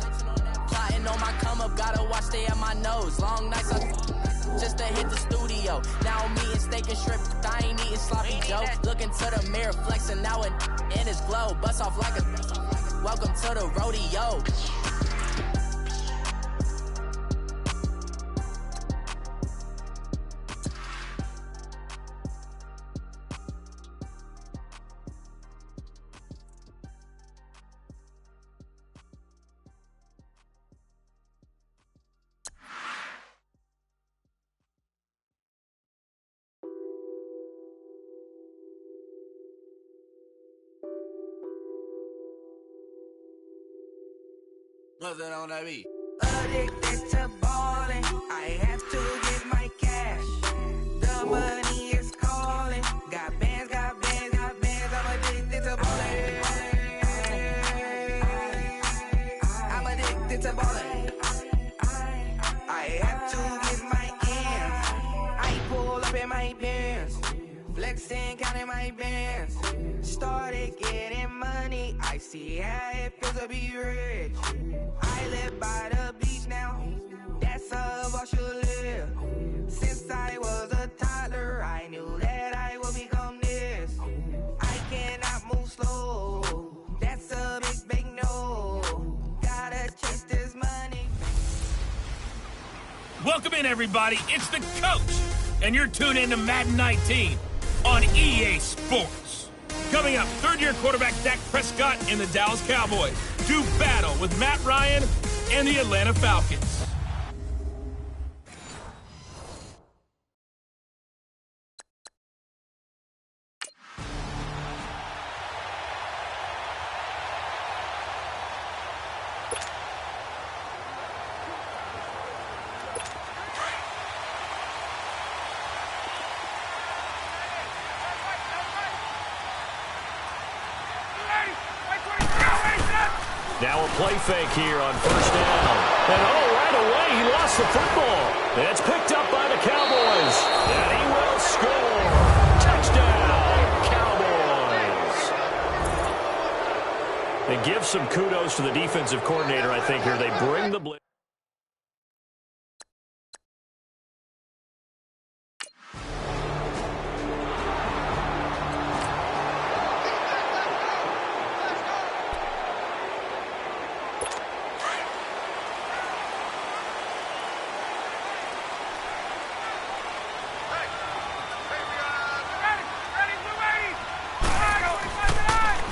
Plotting on my come up, gotta watch stay at my nose. Long nights just to hit the studio. Now I'm eating steak and shrimp, I ain't eating sloppy Joe. Looking to the mirror, flexing now and in his glow. Bust off like a welcome to the rodeo. What's that on that beat? Addicted to ballin', I have to get my cash. The money is calling. Got bands, got bands, got bands. I'm addicted to ballin'. I'm addicted to ballin'. I have to get my ends. I pull up in my bands, flexing, counting my bands. Started getting money. I see how it feels to be rich. I live by the beach now, that's how I should live. Since I was a toddler, I knew that I would become this. I cannot move slow, that's a big no. Gotta chase this money. Welcome in, everybody, it's the coach, and you're tuned in to Madden 19 on EA Sports. Coming up, third-year quarterback Dak Prescott and the Dallas Cowboys do battle with Matt Ryan and the Atlanta Falcons. Now a play fake here on first down. And right away, he lost the football. It's picked up by the Cowboys. And he will score. Touchdown, Cowboys. And give some kudos to the defensive coordinator, I think, here. They bring the blitz.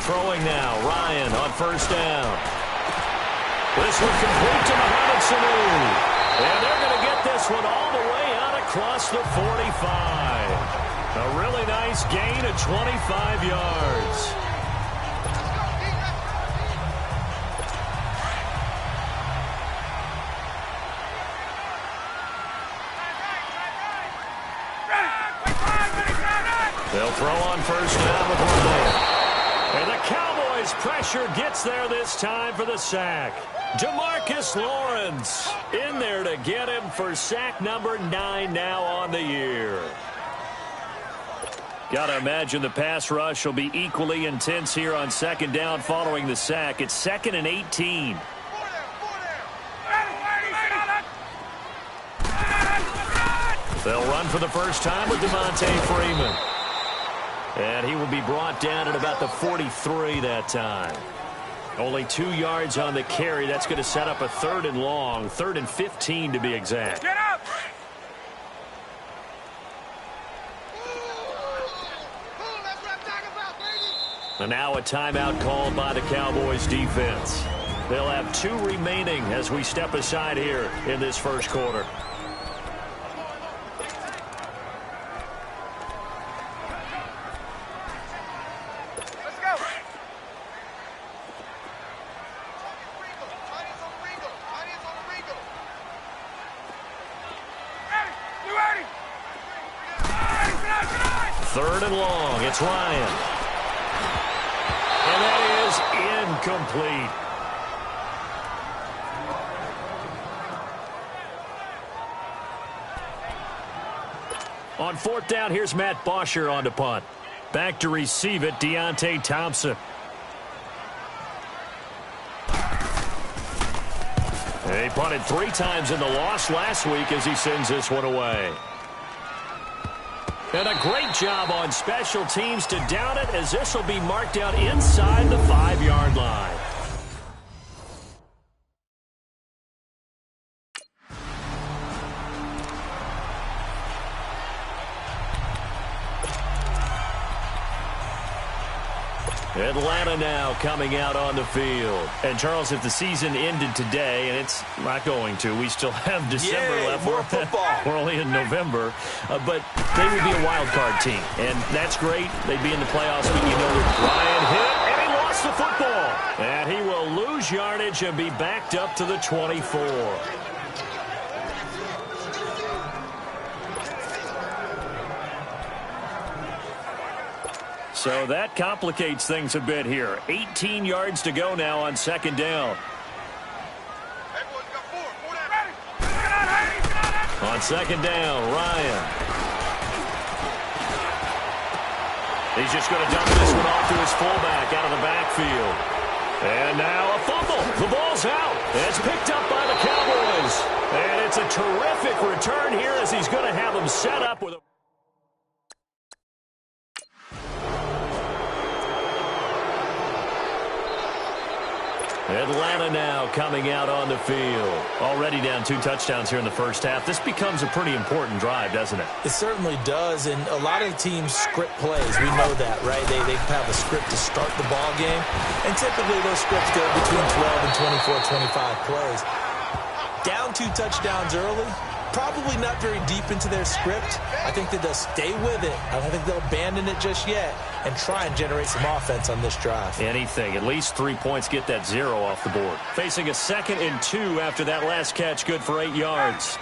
Throwing now, Ryan on first down. This one complete to Mohamed Sanu. And they're going to get this one all the way out across the 45. Nice gain of 25 yards. They'll throw on first down with Ryan. And the Cowboys' pressure gets there this time for the sack. DeMarcus Lawrence in there to get him for sack number 9 now on the year. Got to imagine the pass rush will be equally intense here on second down following the sack. It's 2nd and 18. They'll run for the first time with Devontae Freeman. And he will be brought down at about the 43 that time. Only 2 yards on the carry. That's going to set up a 3rd and long. 3rd and 15 to be exact. Get up! And now a timeout called by the Cowboys defense. They'll have 2 remaining as we step aside here in this first quarter. Third and long. It's Ryan. And that is incomplete. On 4th down, here's Matt Bosher on the punt. Back to receive it, Deontay Thompson. He punted 3 times in the loss last week as he sends this one away. And a great job on special teams to down it, as this will be marked out inside the 5-yard line. Atlanta now coming out on the field. And, Charles, if the season ended today, and it's not going to, we still have December left. More football. We're only in November. But they would be a wild card team. And that's great. They'd be in the playoffs. But you know that Ryan hit, and he lost the football. And he will lose yardage and be backed up to the 24. So that complicates things a bit here. 18 yards to go now on second down. On second down, Ryan. He's just going to dump this one off to his fullback out of the backfield. And now a fumble. The ball's out. It's picked up by the Cowboys. And it's a terrific return here as he's going to have them set up with a... Atlanta now coming out on the field. Already down 2 touchdowns here in the first half. This becomes a pretty important drive, doesn't it? It certainly does, and a lot of teams script plays. We know that, right? They have a script to start the ball game, and typically those scripts go between 12 and 24, 25 plays. Down 2 touchdowns early, probably not very deep into their script. I think that they'll stay with it. I don't think they'll abandon it just yet and try and generate some offense on this drive. Anything. At least 3 points, get that 0 off the board. Facing a 2nd and 2 after that last catch, good for 8 yards.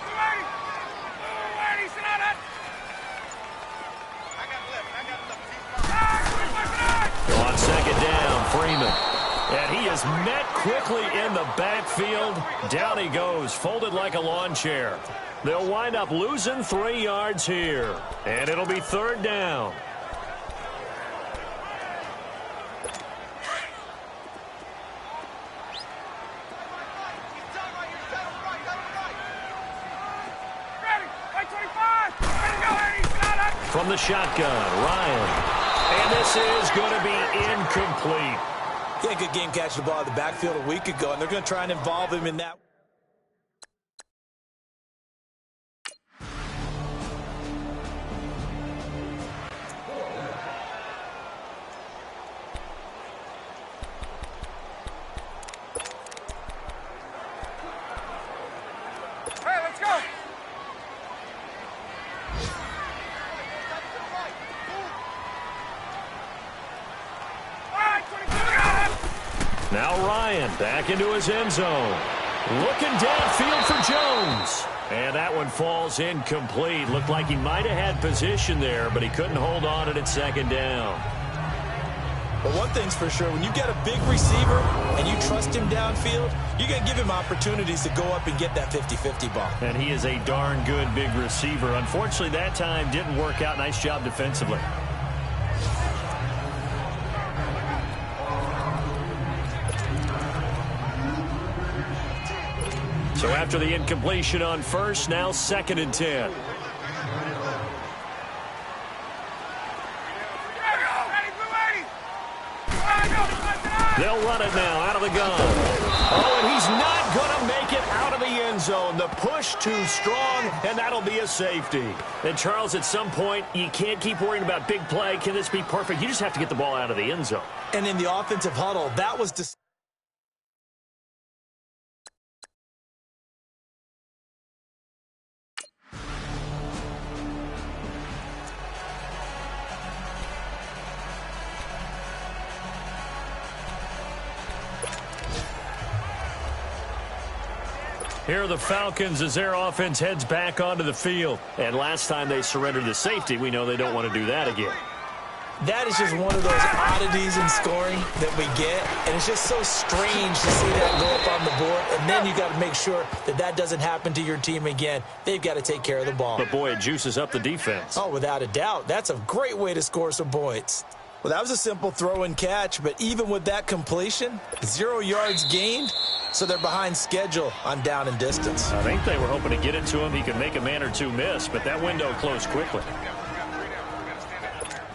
On second down, Freeman. And he is met quickly in the backfield. Down he goes, folded like a lawn chair. They'll wind up losing 3 yards here. And it'll be 3rd down. From the shotgun, Ryan. And this is going to be incomplete. He had a good game catching the ball in the backfield a week ago, and they're going to try and involve him in that. Hey, let's go! Now Ryan back into his end zone. Looking downfield for Jones. And that one falls incomplete. Looked like he might have had position there, but he couldn't hold on to it at second down. But one thing's for sure, when you get a big receiver and you trust him downfield, you're going to give him opportunities to go up and get that 50-50 ball. And he is a darn good big receiver. Unfortunately, that time didn't work out. Nice job defensively. So after the incompletion on first, now 2nd and 10. They'll run it now out of the gun. Oh, and he's not going to make it out of the end zone. The push too strong, and that'll be a safety. And, Charles, at some point, you can't keep worrying about big play. Can this be perfect? You just have to get the ball out of the end zone. And in the offensive huddle, that was Here are the Falcons as their offense heads back onto the field. And last time they surrendered the safety, we know they don't want to do that again. That is just one of those oddities in scoring that we get. And it's just so strange to see that go up on the board. And then you got to make sure that that doesn't happen to your team again. They've got to take care of the ball. But, boy, it juices up the defense. Oh, without a doubt. That's a great way to score some points. Well, that was a simple throw and catch, but even with that completion, 0 yards gained, so they're behind schedule on down and distance. I think they were hoping to get it to him. He could make a man or two miss, but that window closed quickly.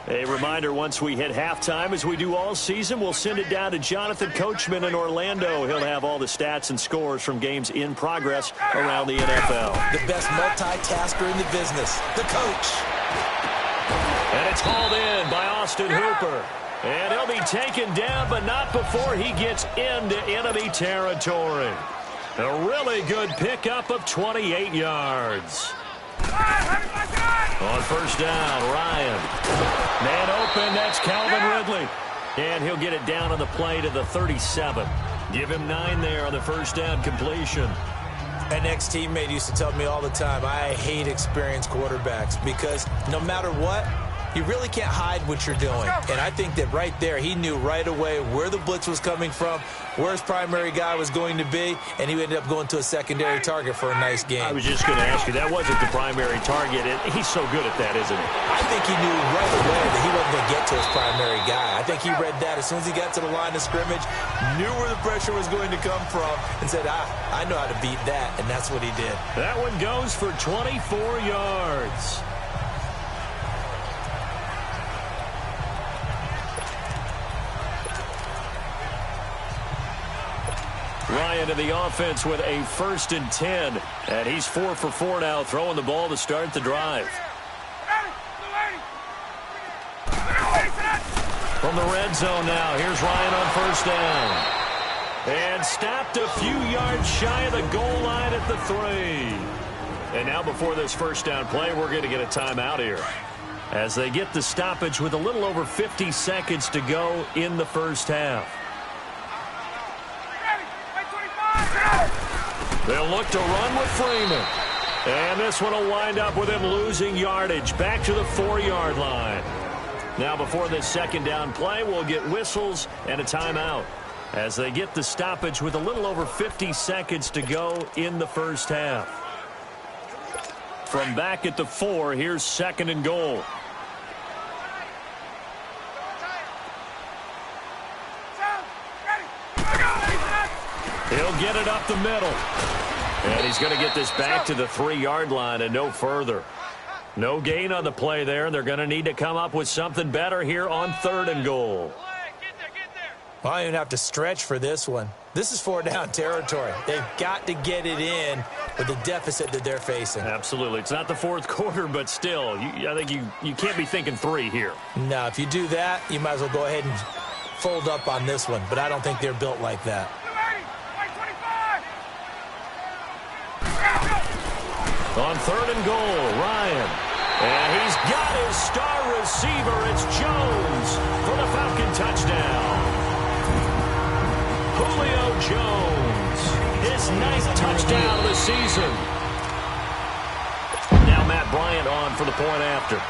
A reminder, once we hit halftime, as we do all season, we'll send it down to Jonathan Coachman in Orlando. He'll have all the stats and scores from games in progress around the NFL. The best multitasker in the business, the coach. And it's hauled in by Austin Hooper. And he'll be taken down, but not before he gets into enemy territory. A really good pickup of 28 yards. On first down, Ryan. Man open, that's Calvin Ridley. And he'll get it down on the play to the 37. Give him 9 there on the first down completion. An ex-teammate used to tell me all the time, I hate experienced quarterbacks because no matter what, you really can't hide what you're doing. And I think that right there, he knew right away where the blitz was coming from, where his primary guy was going to be, and he ended up going to a secondary target for a nice game. I was just going to ask you, that wasn't the primary target, and he's so good at that, isn't he? I think he knew right away that he wasn't going to get to his primary guy. I think he read that as soon as he got to the line of scrimmage, knew where the pressure was going to come from, and said, I know how to beat that, and that's what he did. That one goes for 24 yards. Ryan to the offense with a 1st and 10. And he's 4 for 4 now, throwing the ball to start the drive. From the red zone now, here's Ryan on first down. And stopped a few yards shy of the goal line at the 3. And now before this first down play, we're going to get a timeout here, as they get the stoppage with a little over 50 seconds to go in the first half. They'll look to run with Freeman. And this one will wind up with him losing yardage back to the 4-yard line. Now before this second down play, we'll get whistles and a timeout, as they get the stoppage with a little over 50 seconds to go in the first half. From back at the 4, here's 2nd and goal. He'll get it up the middle. And he's going to get this back to the 3-yard line and no further. No gain on the play there, and they're going to need to come up with something better here on 3rd and goal. Well, I don't even have to stretch for this one. This is 4-down territory. They've got to get it in with the deficit that they're facing. Absolutely. It's not the 4th quarter, but still, I think you can't be thinking 3 here. No, if you do that, you might as well go ahead and fold up on this one, but I don't think they're built like that. On 3rd and goal, Ryan. And he's got his star receiver. It's Jones for the Falcon touchdown. Jones. His 9th touchdown of the season. Now Matt Bryant on for the point after.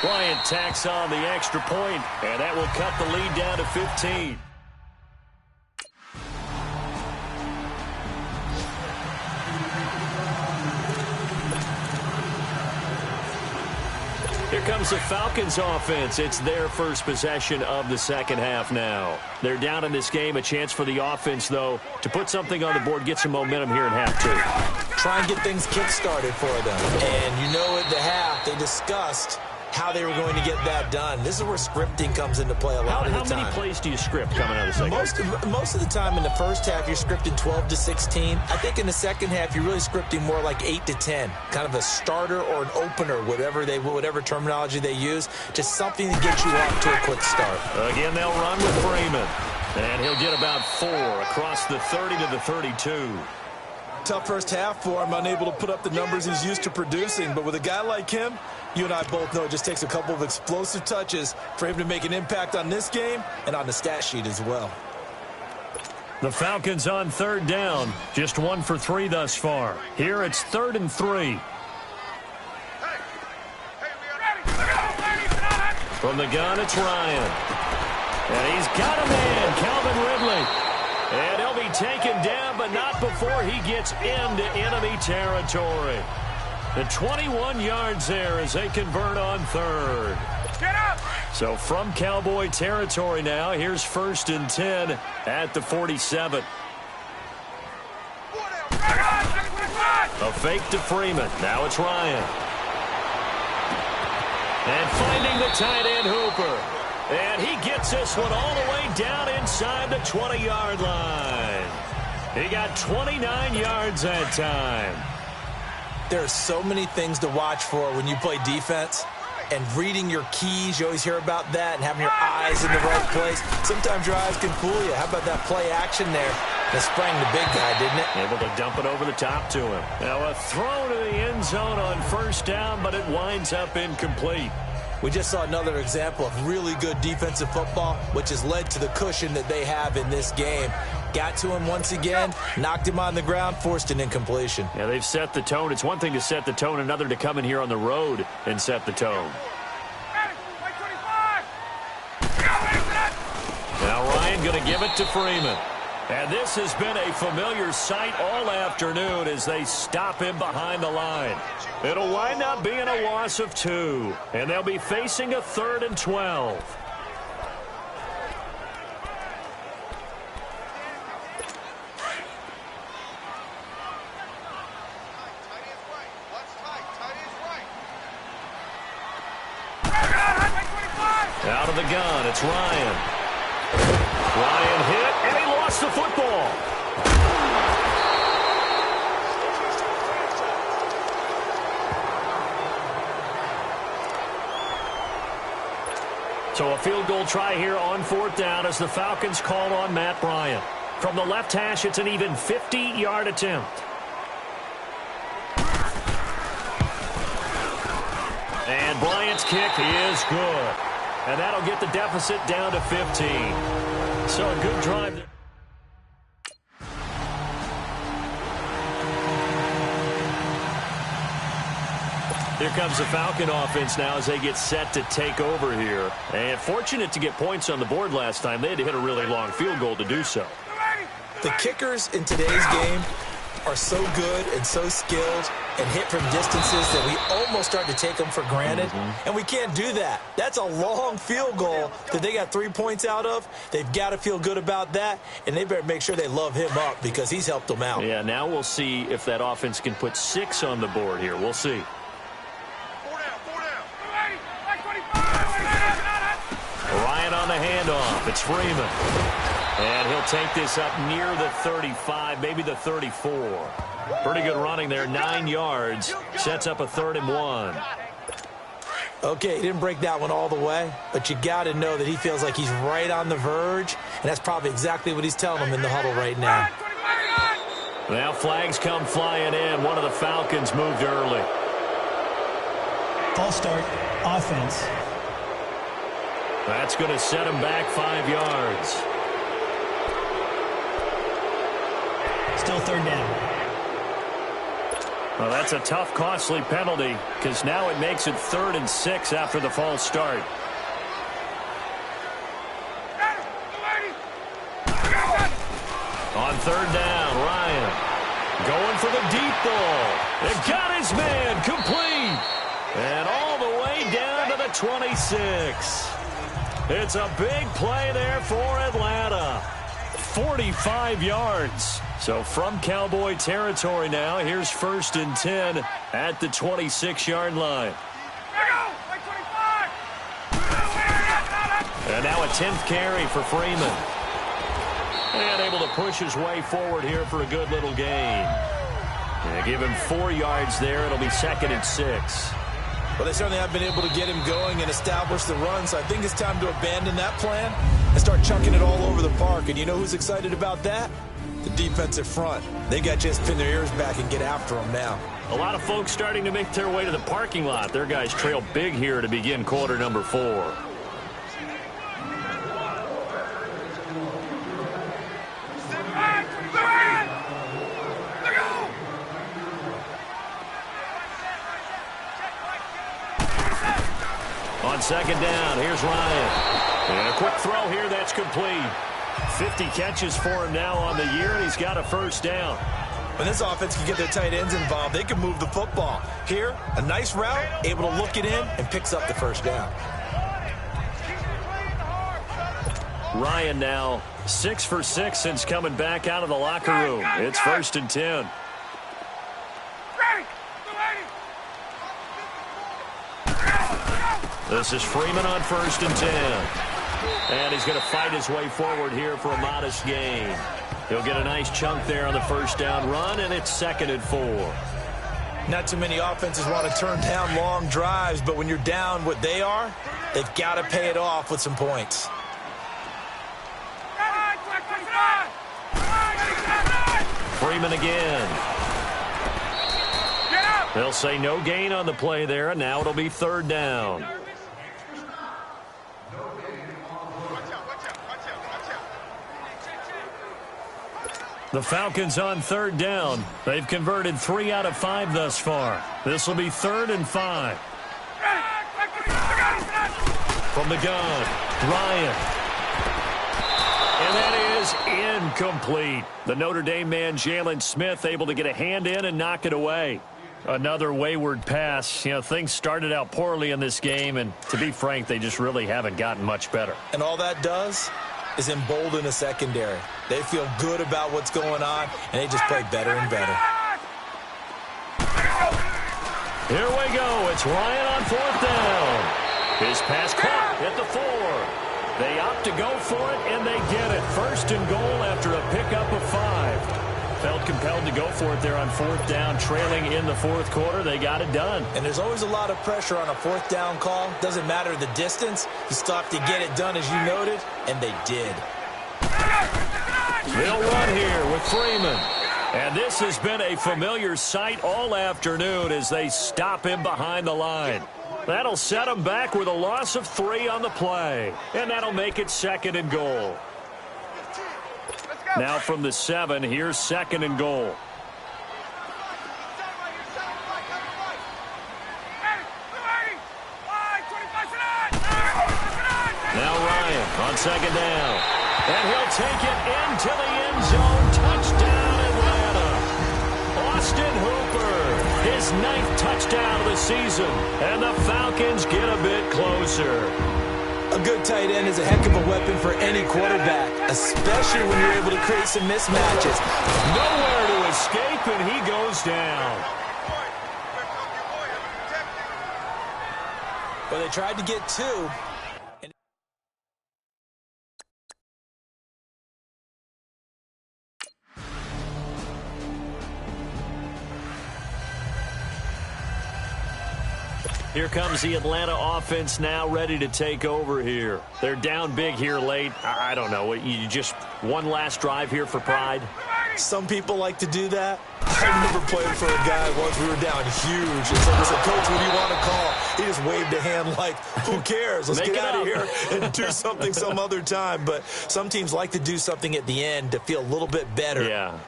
Bryant tacks on the extra point, and that will cut the lead down to 15. Here comes the Falcons offense. It's their first possession of the second half now. They're down in this game. A chance for the offense, though, to put something on the board, get some momentum here in half two. Try and get things kick-started for them. And you know at the half, they discussed how they were going to get that done. This is where scripting comes into play a lot of the time. How many plays do you script coming out of the second? Most of the time in the first half, you're scripting 12 to 16. I think in the second half, you're really scripting more like 8 to 10. Kind of a starter or an opener, whatever terminology they use. Just something to get you off to a quick start. Again, they'll run with Freeman. And he'll get about 4 across the 30 to the 32. Tough first half for him, unable to put up the numbers he's used to producing. But with a guy like him, you and I both know it just takes a couple of explosive touches for him to make an impact on this game and on the stat sheet as well. The Falcons on third down. Just 1 for 3 thus far. Here it's 3rd and 3. From the gun, it's Ryan. And he's got a man, Calvin Ridley. And he'll be taken down, but not before he gets into enemy territory. The 21 yards there as they convert on third. Get up! So from Cowboy territory now, here's 1st and 10 at the 47. A fake to Freeman. Now it's Ryan. And finding the tight end Hooper. And he gets this one all the way down inside the 20-yard line. He got 29 yards that time. There are so many things to watch for when you play defense. And reading your keys, you always hear about that, and having your eyes in the right place. Sometimes your eyes can fool you. How about that play action there? That sprang the big guy, didn't it? Able to dump it over the top to him. Now a throw to the end zone on 1st down, but it winds up incomplete. We just saw another example of really good defensive football, which has led to the cushion that they have in this game. Got to him once again, knocked him on the ground, forced an incompletion. Yeah, they've set the tone. It's one thing to set the tone, another to come in here on the road and set the tone. Now Ryan going to give it to Freeman. And this has been a familiar sight all afternoon as they stop him behind the line. It'll wind up being a loss of 2. And they'll be facing a 3rd and 12. Out of the gun, it's Ryan. Ryan hit, and he lost the football. So a field goal try here on 4th down as the Falcons call on Matt Bryant. From the left hash, it's an even 50-yard attempt. And Bryant's kick is good. And that'll get the deficit down to 15. So a good drive there. Here comes the Falcon offense now as they get set to take over here. And fortunate to get points on the board last time. They had to hit a really long field goal to do so. The kickers in today's game are so good and so skilled and hit from distances that we almost start to take them for granted. And we can't do that. That's a long field goal that they got 3 points out of. They've got to feel good about that, and they better make sure they love him up because he's helped them out. Yeah, now we'll see if that offense can put 6 on the board here. We'll see. Ryan on the handoff. It's Freeman. And he'll take this up near the 35, maybe the 34. Pretty good running there, 9 yards. Sets up a 3rd and 1. Okay, he didn't break that one all the way, but you got to know that he feels like he's right on the verge, and that's probably exactly what he's telling him in the huddle right now. Now flags come flying in. One of the Falcons moved early. False start, offense. That's going to set him back 5 yards. Still third down. Well, that's a tough, costly penalty because now it makes it 3rd and 6 after the false start. On 3rd down, Ryan going for the deep ball. It got his man complete. And all the way down to the 26. It's a big play there for Atlanta. 45 yards. So from Cowboy territory now, here's 1st and 10 at the 26-yard line. And now a 10th carry for Freeman. And able to push his way forward here for a good little gain. Yeah, give him 4 yards there. It'll be 2nd and 6. Well, they certainly have been able to get him going and establish the run, so I think it's time to abandon that plan and start chunking it all over the park. And you know who's excited about that? The defensive front. They got just pin their ears back and get after him now. A lot of folks starting to make their way to the parking lot. Their guys trail big here to begin quarter number 4. On 2nd down, here's Ryan. And a quick throw here that's complete. 50 catches for him now on the year, and he's got a 1st down. When this offense can get their tight ends involved, they can move the football. Here, a nice route, able to look it in, and picks up the 1st down. Ryan now 6 for 6 since coming back out of the locker room. It's 1st and 10. This is Freeman on 1st and 10. And he's going to fight his way forward here for a modest gain. He'll get a nice chunk there on the 1st down run, and it's 2nd and 4. Not too many offenses want to turn down long drives, but when you're down what they are, they've got to pay it off with some points. Freeman again. They'll say no gain on the play there, and now it'll be 3rd down. The Falcons on 3rd down. They've converted 3 out of 5 thus far. This will be 3rd and 5. From the gun, Ryan. And that is incomplete. The Notre Dame man, Jalen Smith, able to get a hand in and knock it away. Another wayward pass. You know, things started out poorly in this game, and to be frank, they just really haven't gotten much better. And all that does is embolden the secondary. They feel good about what's going on, and they just play better and better. Here we go. It's Ryan on 4th down. His pass caught at the 4. They opt to go for it, and they get it. 1st and goal after a pickup of 5. Felt compelled to go for it there on 4th down, trailing in the 4th quarter. They got it done. And there's always a lot of pressure on a 4th down call. Doesn't matter the distance. You stop to get it done, as you noted, and they did. They'll run here with Freeman. And this has been a familiar sight all afternoon as they stop him behind the line. That'll set him back with a loss of 3 on the play. And that'll make it 2nd and goal. Now from the 7, here's 2nd and goal. Now Ryan on 2nd down. And he'll take it into the end zone. Touchdown, Atlanta. Austin Hooper, his 9th touchdown of the season. And the Falcons get a bit closer. A good tight end is a heck of a weapon for any quarterback, especially when you're able to create some mismatches. Nowhere to escape, and he goes down. Well, they tried to get 2. Here comes the Atlanta offense now ready to take over here. They're down big here late. I don't know. You just one last drive here for pride? Some people like to do that. I remember playing for a guy once. We were down huge. And so I said, Coach, what do you want to call? He just waved a hand like, who cares? Let's get out of here and do something some other time. But some teams like to do something at the end to feel a little bit better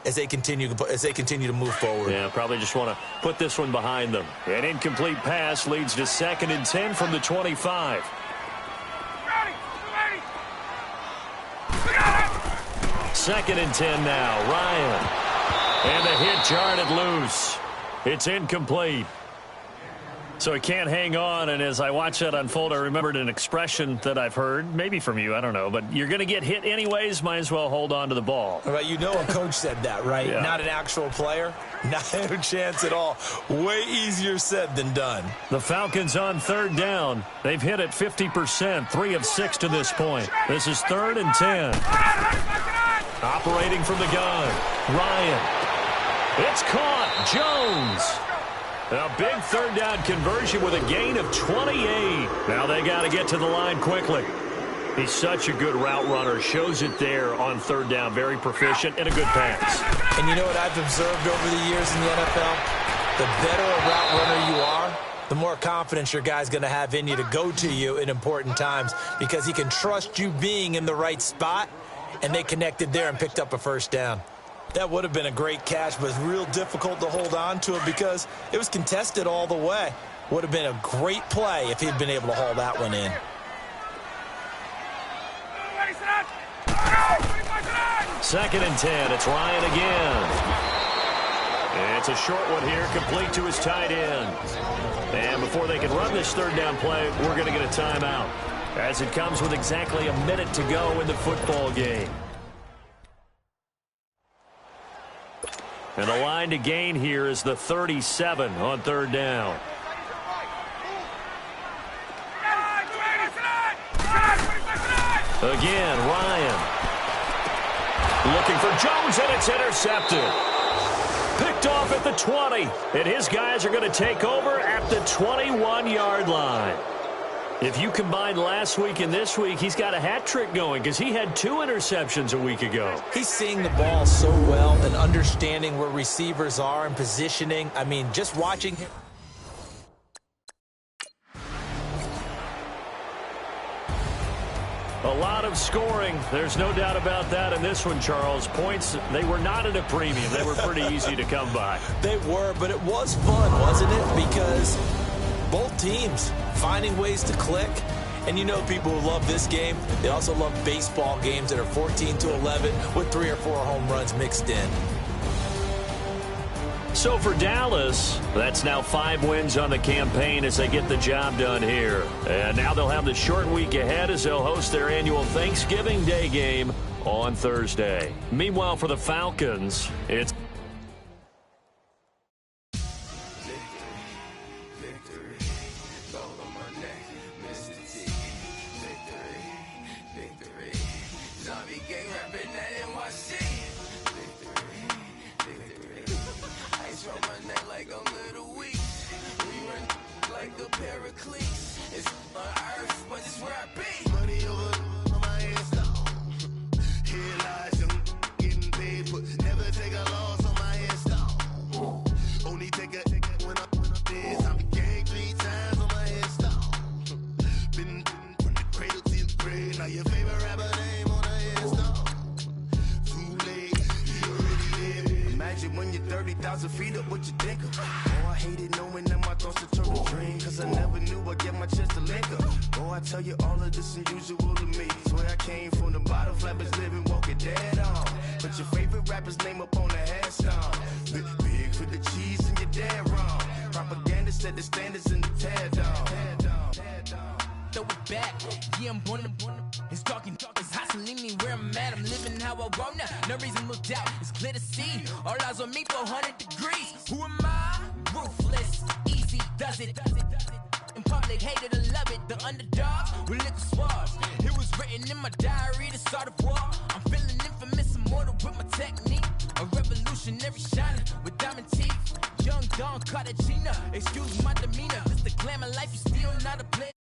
as they continue to move forward. Yeah, probably just want to put this one behind them. An incomplete pass leads to 2nd and 10 from the 25. Second and 10 now. Ryan. And the hit jarred it loose. It's incomplete. So he can't hang on, and as I watch that unfold, I remembered an expression that I've heard, maybe from you, I don't know, but you're going to get hit anyways, might as well hold on to the ball. Right, you know a coach said that, right? Yeah. Not an actual player. Not a chance at all. Way easier said than done. The Falcons on 3rd down. They've hit it 50%, 3 of 6 to this point. This is 3rd and 10. Operating from the gun, Ryan. It's caught. Jones. A big 3rd down conversion with a gain of 28. Now they got to get to the line quickly. He's such a good route runner. Shows it there on 3rd down. Very proficient and a good pass. And you know what I've observed over the years in the NFL? The better a route runner you are, the more confidence your guy's going to have in you to go to you in important times because he can trust you being in the right spot, and they connected there and picked up a 1st down. That would have been a great catch, but it's real difficult to hold on to it because it was contested all the way. Would have been a great play if he'd been able to haul that one in. 2nd and 10. It's Ryan again. It's a short one here, complete to his tight end. And before they can run this 3rd down play, we're going to get a timeout, as it comes with exactly a minute to go in the football game. And the line to gain here is the 37 on 3rd down. Again, Ryan. Looking for Jones, and it's intercepted. Picked off at the 20. And his guys are going to take over at the 21-yard line. If you combine last week and this week, he's got a hat trick going because he had 2 interceptions a week ago. He's seeing the ball so well and understanding where receivers are and positioning. I mean, just watching him. A lot of scoring. There's no doubt about that in this one, Charles. Points, they were not at a premium. They were pretty easy to come by. They were, but it was fun, wasn't it? Because both teams finding ways to click. And you know people who love this game, they also love baseball games that are 14-11 with 3 or 4 home runs mixed in. So for Dallas, that's now 5 wins on the campaign as they get the job done here. And now they'll have the short week ahead as they'll host their annual Thanksgiving Day game on Thursday. Meanwhile, for the Falcons, it's when you're 30,000 feet up, what you think of? Oh, I hated knowing that my thoughts would turn to dream, cause I never knew I'd get my chance to link up. Oh, I tell you all of this unusual to me. Swear I came from the bottom, flappers living, walking dead on. Put your favorite rapper's name up on the headstone. Big for the cheese and you're dead wrong. Propaganda set the standards in the tear down. Throw it back, yeah, I'm born to it's talking, it's hot, so leave me where I'm at. I'm living how I want now, no reason to look doubt. It's clear to see, all eyes on me, 400 degrees. Who am I? Ruthless, easy, does it. In public, hated or love it. The underdogs with liquor swabs. It was written in my diary to start a war. I'm feeling infamous, immortal with my technique. A revolutionary shining with diamond teeth. Young Don Cartagena, excuse my demeanor. This the glamour life, you still not a player.